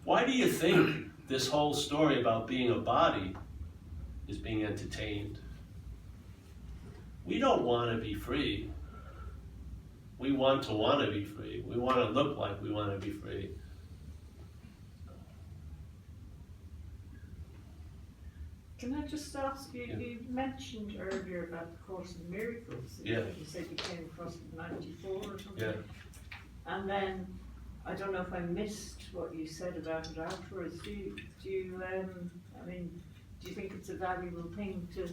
Why do you think this whole story about being a body is being entertained? We don't want to be free. We want to be free. We want to look like we want to be free. Can I just ask you, you mentioned earlier about the Course in Miracles. Yeah. You said you came across it in 94 or something. Yeah. And then, I don't know if I missed what you said about it afterwards. Do you think it's a valuable thing to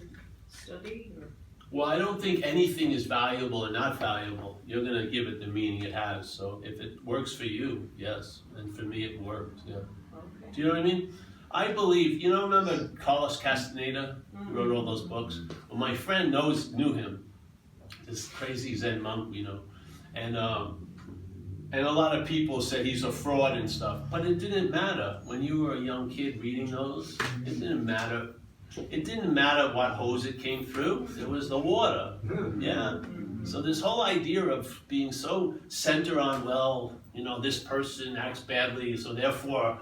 study? Or? Well, I don't think anything is valuable or not valuable. You're going to give it the meaning it has. So if it works for you, yes. And for me, it worked, yeah. Okay. Do you know what I mean? I believe, remember Carlos Castaneda, who wrote all those books? Well, my friend knew him, this crazy Zen monk, and a lot of people said he's a fraud and stuff, but it didn't matter. When you were a young kid reading those, it didn't matter. It didn't matter what hose it came through, it was the water, yeah. So this whole idea of being so centered on, this person acts badly, so therefore,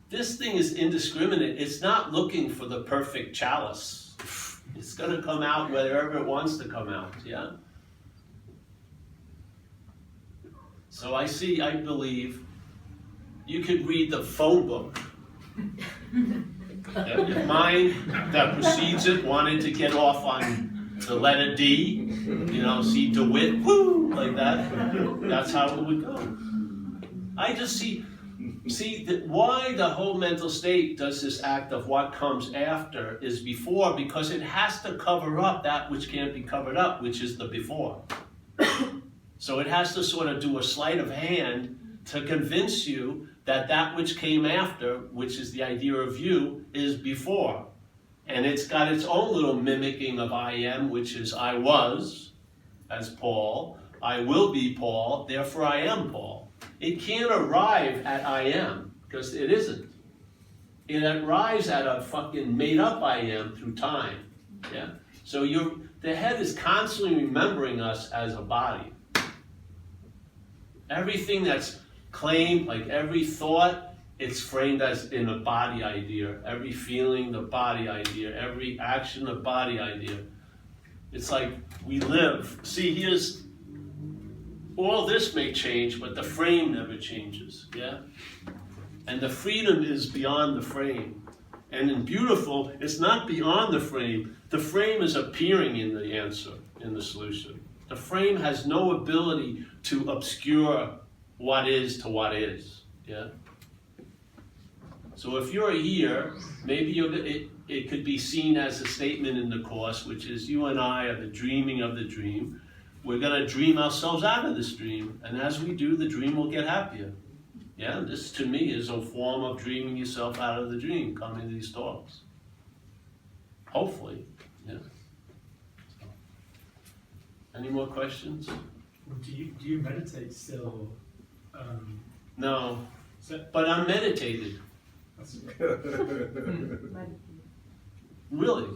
this thing is indiscriminate. It's not looking for the perfect chalice. It's going to come out wherever it wants to come out, yeah? So I believe, you could read the phone book. If mind that precedes it wanted to get off on the letter D, see DeWitt, woo, like that, that's how it would go. I just see why the whole mental state does this act of what comes after is before, because it has to cover up that which can't be covered up, which is the before. So it has to sort of do a sleight of hand to convince you that which came after, which is the idea of you, is before. And it's got its own little mimicking of I am, which is I was, as Paul, I will be Paul, therefore I am Paul. It can't arrive at I am, because it isn't. It arrives at a fucking made up I am through time. Yeah? So the head is constantly remembering us as a body. Everything that's claimed, like every thought, it's framed as in a body idea. Every feeling, the body idea. Every action, the body idea. It's like we live. See, all this may change, but the frame never changes, yeah? And the freedom is beyond the frame. And in beautiful, it's not beyond the frame. The frame is appearing in the answer, in the solution. The frame has no ability to obscure what is to what is, yeah? So if you're here, maybe it could be seen as a statement in the Course, which is you and I are the dreaming of the dream. We're gonna dream ourselves out of this dream, and as we do, the dream will get happier. Yeah, this to me is a form of dreaming yourself out of the dream, coming to these talks. Hopefully, yeah. So, any more questions? Well, do you meditate still? No, So, but I'm meditated, that's, really.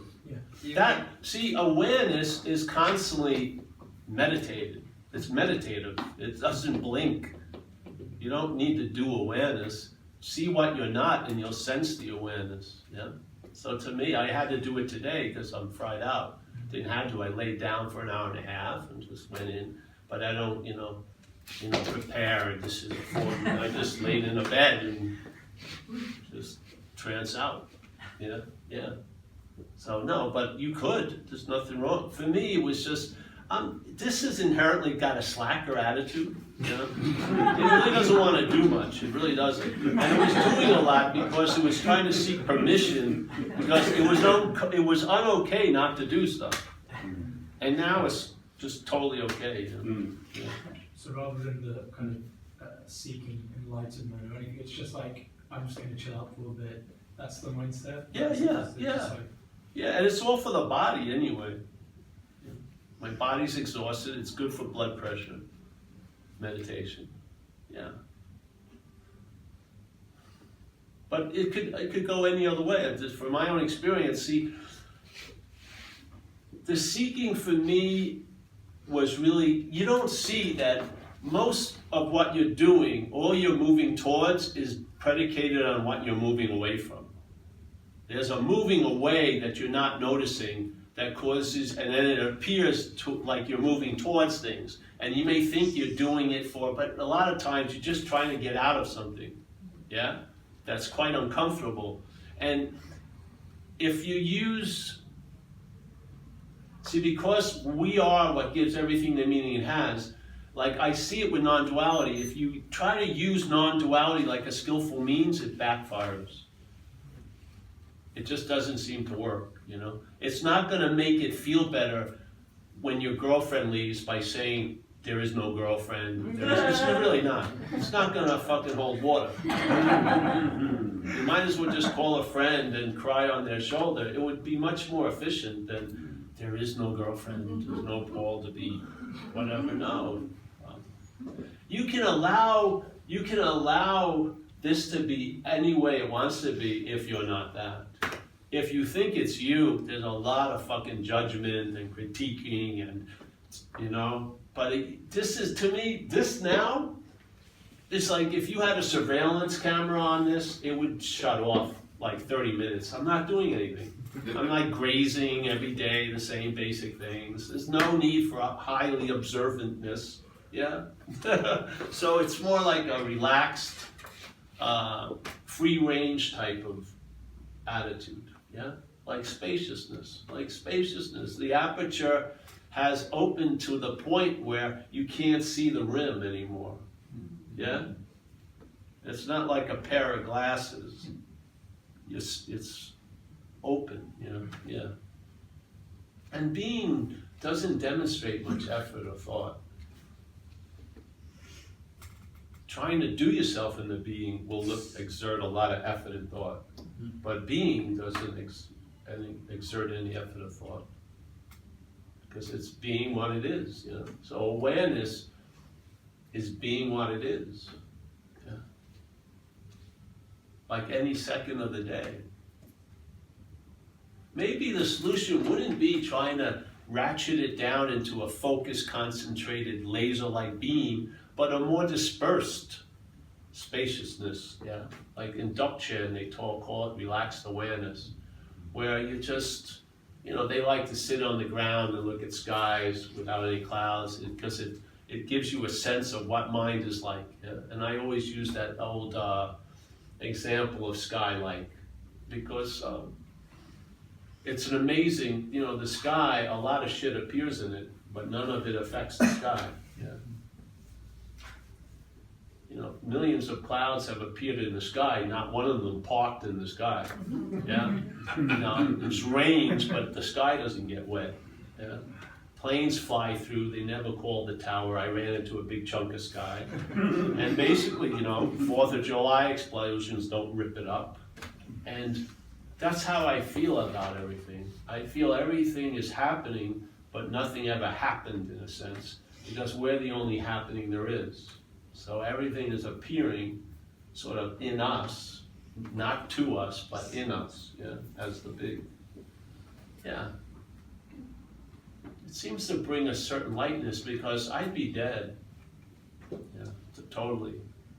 yeah. That, see, awareness is constantly meditated. It's meditative. It doesn't blink. You don't need to do awareness. See what you're not and you'll sense the awareness, yeah? So to me, I had to do it today because I'm fried out. Didn't have to, I laid down for an hour and a half and just went in. But I don't, prepare and this is I just laid in a bed and just trance out, yeah. So no, but you could, there's nothing wrong. For me, it was just, this has inherently got a slacker attitude, you know? It really doesn't want to do much, it really doesn't. And it was doing a lot because it was trying to seek permission, because it was un-okay not to do stuff. And now it's just totally okay, you know? Yeah. So rather than the kind of seeking enlightenment or anything, it's just like, I'm just going to chill out for a bit. That's the mindset? Yeah, It's just like, Yeah, and it's all for the body anyway. My body's exhausted, it's good for blood pressure. Meditation, yeah. But it could go any other way. Just from my own experience, see, the seeking for me was really, you don't see that most of what you're doing, all you're moving towards is predicated on what you're moving away from. There's a moving away that you're not noticing that causes, and then it appears like you're moving towards things. And you may think you're doing it but a lot of times you're just trying to get out of something, yeah? That's quite uncomfortable. And if you use, see, because we are what gives everything the meaning it has, like I see it with non-duality, if you try to use non-duality like a skillful means, it backfires. It just doesn't seem to work, you know? It's not gonna make it feel better when your girlfriend leaves by saying, there is no girlfriend. It's really not. It's not gonna fucking hold water. You might as well just call a friend and cry on their shoulder. It would be much more efficient than, there is no girlfriend, there's no Paul to be, whatever, no. You can allow this to be any way it wants to be if you're not that. If you think it's you, there's a lot of fucking judgment and critiquing and, but this is, to me, this now, it's like if you had a surveillance camera on this, it would shut off like 30 minutes. I'm not doing anything. I'm like grazing every day, the same basic things. There's no need for a highly observantness, yeah? So it's more like a relaxed, free range type of attitude, yeah? Like spaciousness. The aperture has opened to the point where you can't see the rim anymore, yeah? It's not like a pair of glasses. It's open, yeah. And being doesn't demonstrate much effort or thought. Trying to do yourself in the being will exert a lot of effort and thought, but being doesn't exert any effort or thought, because it's being what it is, So awareness is being what it is, yeah. Like any second of the day. Maybe the solution wouldn't be trying to ratchet it down into a focused, concentrated, laser-like beam, but a more dispersed spaciousness, yeah? Like in Dzogchen, they call it relaxed awareness, where you just, they like to sit on the ground and look at skies without any clouds, because it gives you a sense of what mind is like, yeah? And I always use that old example of sky-like, because it's an amazing, the sky, a lot of shit appears in it, but none of it affects the sky. Yeah. You know, millions of clouds have appeared in the sky, not one of them parked in the sky. Yeah. You know, it rains, but the sky doesn't get wet. Yeah. Planes fly through, they never call the tower. I ran into a big chunk of sky. And basically, you know, 4th of July explosions don't rip it up. And that's how I feel about everything. I feel everything is happening, but nothing ever happened in a sense, because we're the only happening there is. So everything is appearing sort of in us, not to us, but in us, yeah, as the big, yeah. It seems to bring a certain lightness, because I'd be dead, yeah, totally.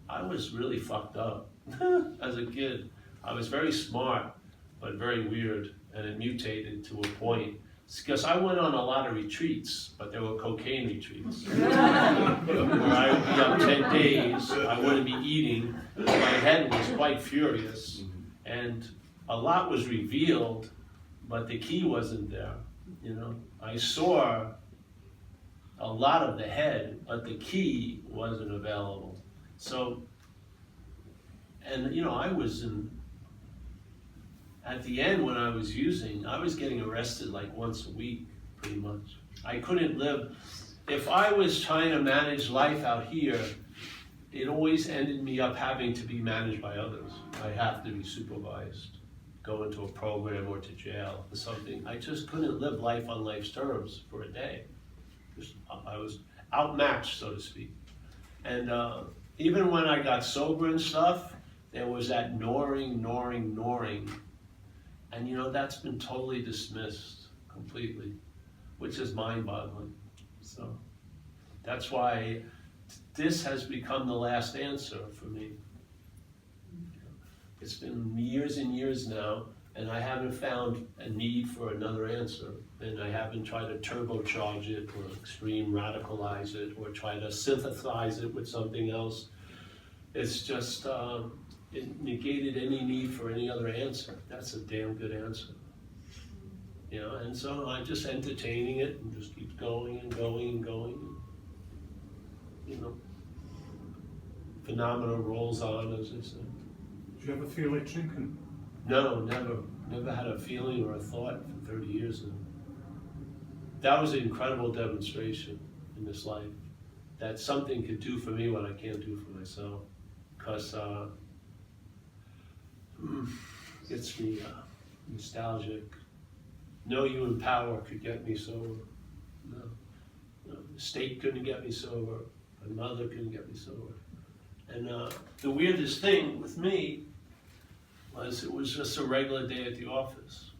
I was really fucked up as a kid. I was very smart, but very weird, and it mutated to a point. Because I went on a lot of retreats, but they were cocaine retreats. Where I would be up 10 days, I wouldn't be eating, my head was quite furious, and a lot was revealed, but the key wasn't there, you know. I saw a lot of the head, but the key wasn't available. So, and you know, I was in, at the end when I was using, I was getting arrested like once a week, pretty much. I couldn't live. If I was trying to manage life out here, it always ended me up having to be managed by others. I have to be supervised, go into a program or to jail or something. I just couldn't live life on life's terms for a day. I was outmatched, so to speak. And even when I got sober and stuff, there was that gnawing. And you know, that's been totally dismissed completely, which is mind-boggling. So that's why this has become the last answer for me. It's been years and years now, and I haven't found a need for another answer. And I haven't tried to turbocharge it or extreme radicalize it or try to synthesize it with something else. It's just, it negated any need for any other answer. That's a damn good answer. You know, and so I'm just entertaining it and just keep going and going and going. You know, phenomena rolls on, as I said. Do you ever feel like drinking? No, never. Never had a feeling or a thought for 30 years now. That was an incredible demonstration in this life. That something could do for me what I can't do for myself. Because gets me nostalgic. No human power could get me sober. No. The state couldn't get me sober. My mother couldn't get me sober. And the weirdest thing with me was it was just a regular day at the office.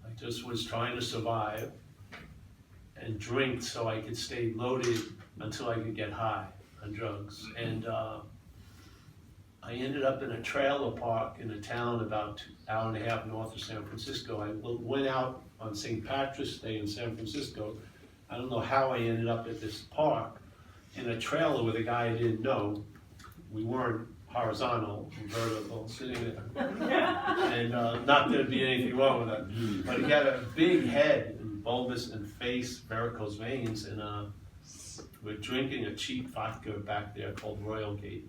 I just was trying to survive and drink so I could stay loaded until I could get high on drugs. And I ended up in a trailer park in a town about an hour and a half north of San Francisco. I went out on St. Patrick's Day in San Francisco. I don't know how I ended up at this park in a trailer with a guy I didn't know. We weren't horizontal, vertical, sitting there. And not that there'd be anything wrong with that. But he had a big head and bulbous and face, varicose veins, and we're drinking a cheap vodka back there called Royal Gate.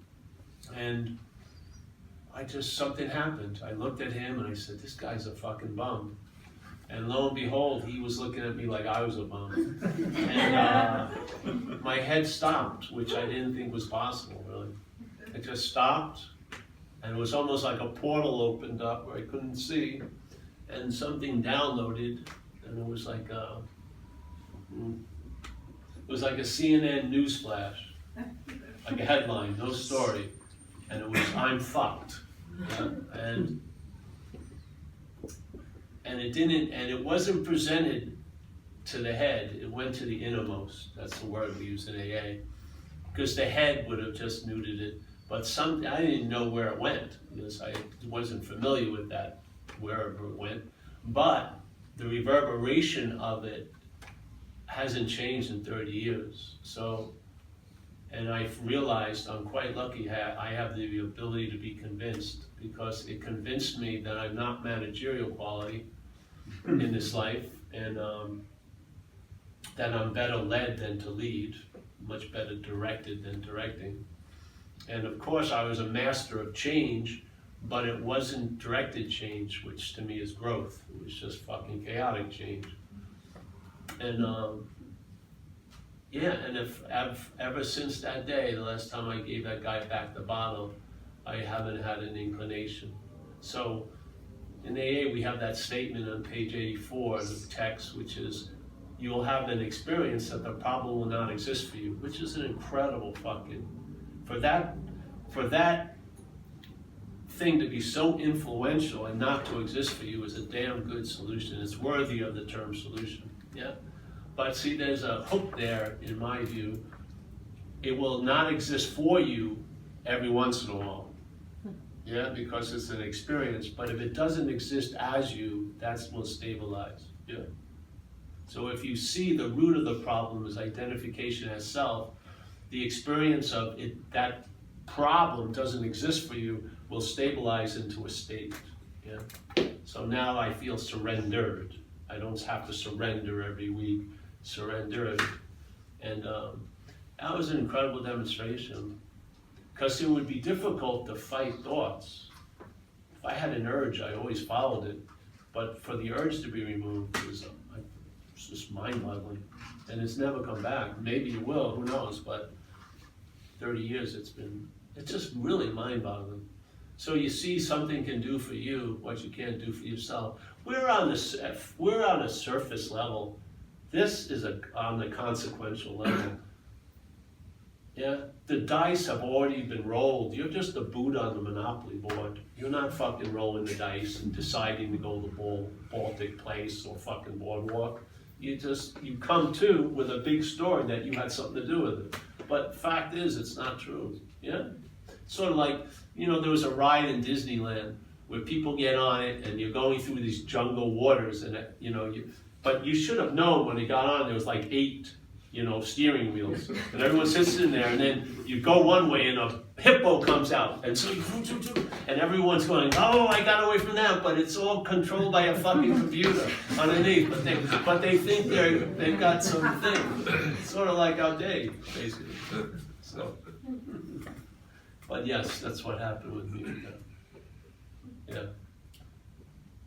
And something happened. I looked at him and I said, this guy's a fucking bum. And lo and behold, he was looking at me like I was a bum. And my head stopped, which I didn't think was possible, really. It just stopped, and it was almost like a portal opened up where I couldn't see, and something downloaded, and it was like a CNN news flash, like a headline, no story, and it was, I'm fucked. Yeah? And it didn't, and it wasn't presented to the head, it went to the innermost. That's the word we use in AA. Because the head would have just neutered it, but I didn't know where it went, because I wasn't familiar with that, wherever it went. But the reverberation of it hasn't changed in 30 years. So, and I've realized I'm quite lucky I have the ability to be convinced, because it convinced me that I'm not managerial quality in this life, and that I'm better led than to lead, much better directed than directing. And of course, I was a master of change, but it wasn't directed change, which to me is growth. It was just fucking chaotic change. And yeah, and if ever since that day, the last time I gave that guy back the bottle, I haven't had an inclination. So in AA, we have that statement on page 84 of the text, which is, you will have an experience that the problem will not exist for you, which is an incredible fucking, for that thing to be so influential and not to exist for you is a damn good solution. It's worthy of the term solution, yeah? But see, there's a hook there, in my view. It will not exist for you every once in a while, yeah, because it's an experience. But if it doesn't exist as you, that will stabilize, yeah? So if you see the root of the problem is identification as self, the experience of it, that problem doesn't exist for you, will stabilize into a state, yeah? So now I feel surrendered. I don't have to surrender every week, surrendered. And that was an incredible demonstration, because it would be difficult to fight thoughts. If I had an urge, I always followed it, but for the urge to be removed, it's just mind-boggling, and it's never come back. Maybe it will, who knows, but 30 years it's just really mind-boggling. So you see something can do for you what you can't do for yourself. We're on a surface level. This is on the consequential level. Yeah, the dice have already been rolled. You're just a Buddha on the Monopoly board. You're not fucking rolling the dice and deciding to go to Baltic Place or fucking Boardwalk. You come to with a big story that you had something to do with it. But fact is, it's not true, yeah? Sort of like, there was a ride in Disneyland where people get on it and you're going through these jungle waters and, but you should have known when you got on, there was like 8, steering wheels. And everyone sits in there, and then you go one way and a hippo comes out. And so and everyone's going, oh, I got away from that, but it's all controlled by a fucking computer underneath. But they think they've got something. It's sort of like our day, basically. So, but yes, that's what happened with me. Yeah.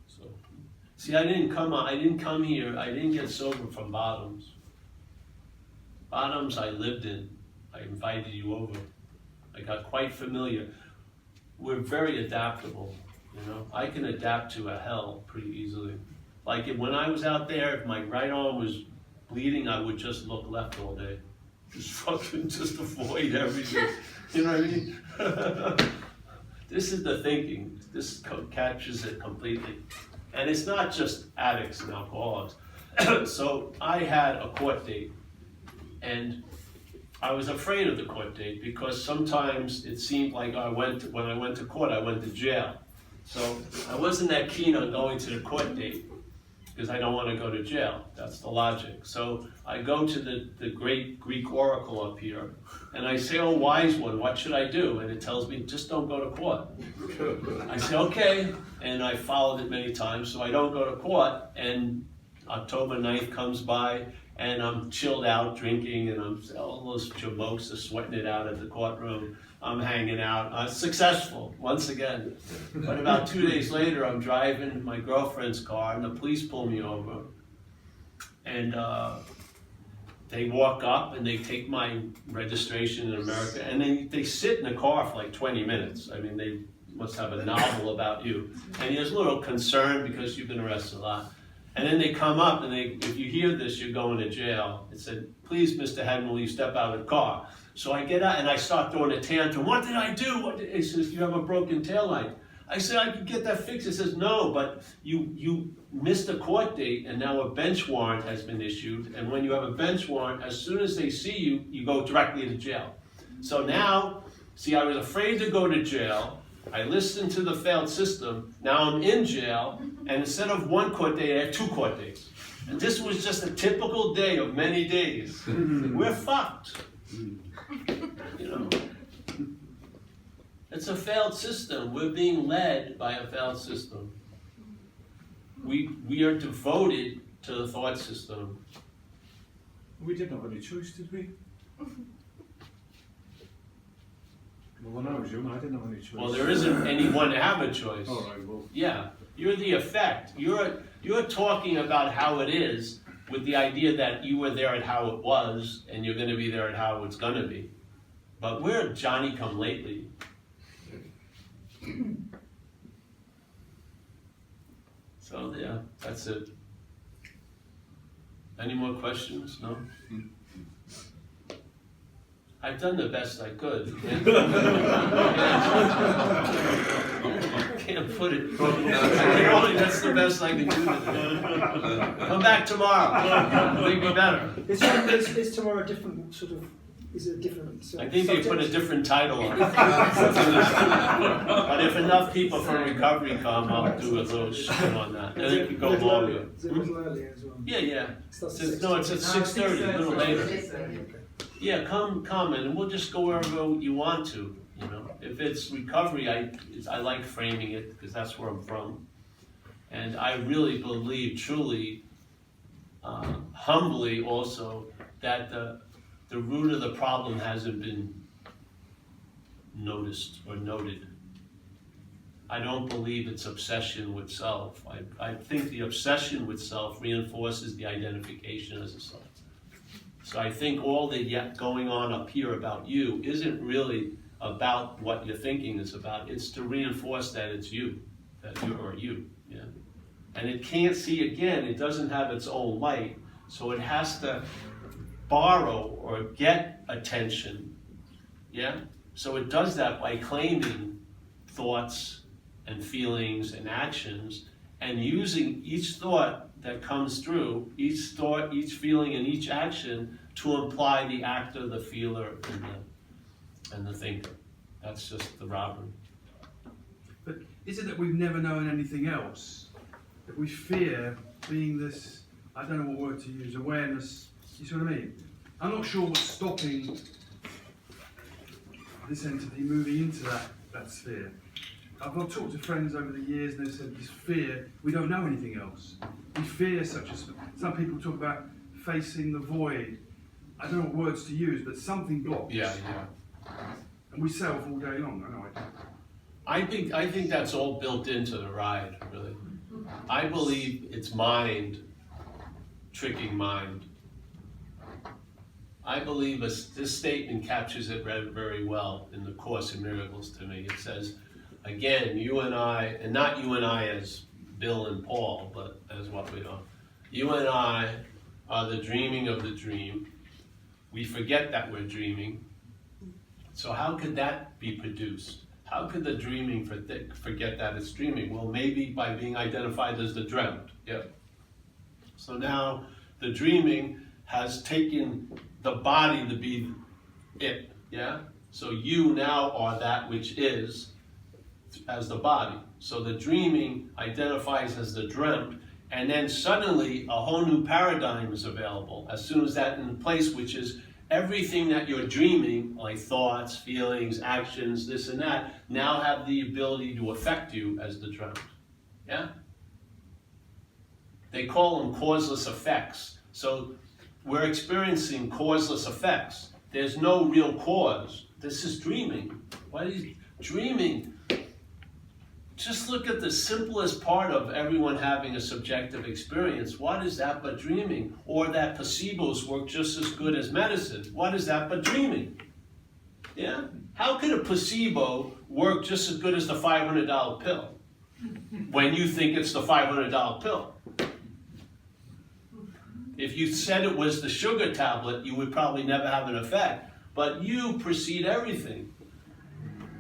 So, see, I didn't come here, I didn't get sober from Bottoms. Bottoms I lived in. I invited you over. I got quite familiar. We're very adaptable, I can adapt to a hell pretty easily. Like when I was out there, if my right arm was bleeding, I would just look left all day. Just avoid everything. You know what I mean? This is the thinking. This captures it completely. And it's not just addicts and alcoholics. So I had a court date. And I was afraid of the court date because sometimes it seemed like when I went to court, I went to jail. So I wasn't that keen on going to the court date because I don't want to go to jail. That's the logic. So I go to the great Greek oracle up here and I say, oh, wise one, what should I do? And it tells me, just don't go to court. I say, okay. And I followed it many times, so I don't go to court. And October 9th comes by, and I'm chilled out drinking, and I'm all those jabokes are sweating it out at the courtroom. I'm hanging out. I'm successful once again. But about 2 days later, I'm driving my girlfriend's car, and the police pull me over. And they walk up and they take my registration in America, and then they sit in the car for like 20 minutes. I mean, they must have a novel about you. And there's a little concern because you've been arrested a lot. And then they come up and if you hear this, you're going to jail. It said, please, Mr. Hedderman, will you step out of the car? So I get out and I start throwing a tantrum. What did I do? He says, you have a broken taillight. I said, I could get that fixed. He says, no, but you missed a court date and now a bench warrant has been issued. And when you have a bench warrant, as soon as they see you, you go directly to jail. So now, see, I was afraid to go to jail. I listened to the failed system. Now I'm in jail, and instead of one court date, I have 2 court dates. And this was just a typical day of many days. We're fucked. It's a failed system. We're being led by a failed system. We are devoted to the thought system. We didn't have any choice, did we? Well, when I was young, I didn't have any choice. Well, there isn't anyone to have a choice. All right, well, Yeah, you're the effect. You're talking about how it is with the idea that you were there at how it was and you're gonna be there at how it's gonna be. But we're Johnny come lately. So yeah, that's it. Any more questions? No? I've done the best I could. Can't put it. That's the best I can do today. Come back tomorrow. Maybe better. Is tomorrow a different sort of? Is it a different? I think they put a different title on it. But if enough people from recovery come, I'll do a little shit on that. And it could go longer. Is it a little earlier as well? Yeah, yeah. Starts It's no, it's at 6:30, a little later. Okay. Yeah, come, and we'll just go wherever you want to, you know. If it's recovery, I like framing it, because that's where I'm from. And I really believe, truly, humbly also, that the root of the problem hasn't been noticed or noted. I don't believe it's obsession with self. I think the obsession with self reinforces the identification as a self. So I think all the going on up here about you isn't really about what your thinking is about. It's to reinforce that it's you, that you are you. Yeah. And it can't see again. It doesn't have its own light. So it has to borrow or get attention. Yeah. So it does that by claiming thoughts and feelings and actions, and using each thought that comes through, each thought, each feeling, and each action to imply the actor, the feeler, and the thinker. That's just the robbery. But is it that we've never known anything else? That we fear being this, I don't know what word to use, awareness, you see what I mean? I'm not sure what's stopping this entity moving into that sphere. I've talked to friends over the years and they've said this fear, we don't know anything else. We fear such as, some people talk about facing the void. I don't know what words to use, but something blocks. Yeah. And we self all day long, I think that's all built into the ride, really. I believe it's mind tricking mind. I believe this statement captures it very well in the Course in Miracles to me. It says, again, you and I, and not you and I as Bill and Paul, but as what we are. You and I are the dreaming of the dream. We forget that we're dreaming. So how could that be produced? How could the dreaming forget that it's dreaming? Well, maybe by being identified as the dreamt. Yeah. So now the dreaming has taken the body to be it. Yeah. So you now are that which is as the body. So the dreaming identifies as the dreamt, and then suddenly a whole new paradigm is available as soon as that's in place, which is everything that you're dreaming, like thoughts, feelings, actions, this and that, now have the ability to affect you as the dreamt. Yeah? They call them causeless effects. So we're experiencing causeless effects. There's no real cause. This is dreaming. What is dreaming? Just look at the simplest part of everyone having a subjective experience. What is that but dreaming? Or that placebos work just as good as medicine. What is that but dreaming? Yeah? How could a placebo work just as good as the $500 pill when you think it's the $500 pill? If you said it was the sugar tablet, you would probably never have an effect. But you precede everything.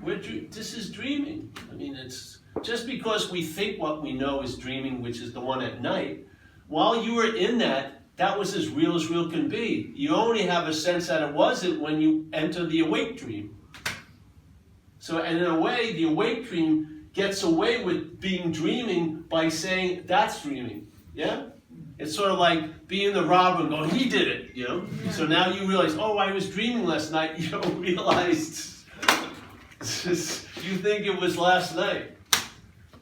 This is dreaming. I mean, it's just because we think what we know is dreaming, which is the one at night, while you were in that, that was as real can be. You only have a sense that it wasn't when you enter the awake dream. So, and in a way, the awake dream gets away with being dreaming by saying, that's dreaming. Yeah? It's sort of like being the robber and going, he did it, you know? Yeah. So now you realize, oh, I was dreaming last night. You don't realize, you think it was last night.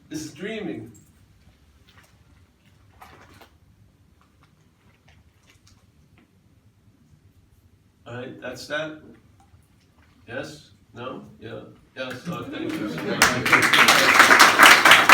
This is dreaming. All right, that's that. Yes? No? Yeah? Yes, thank you.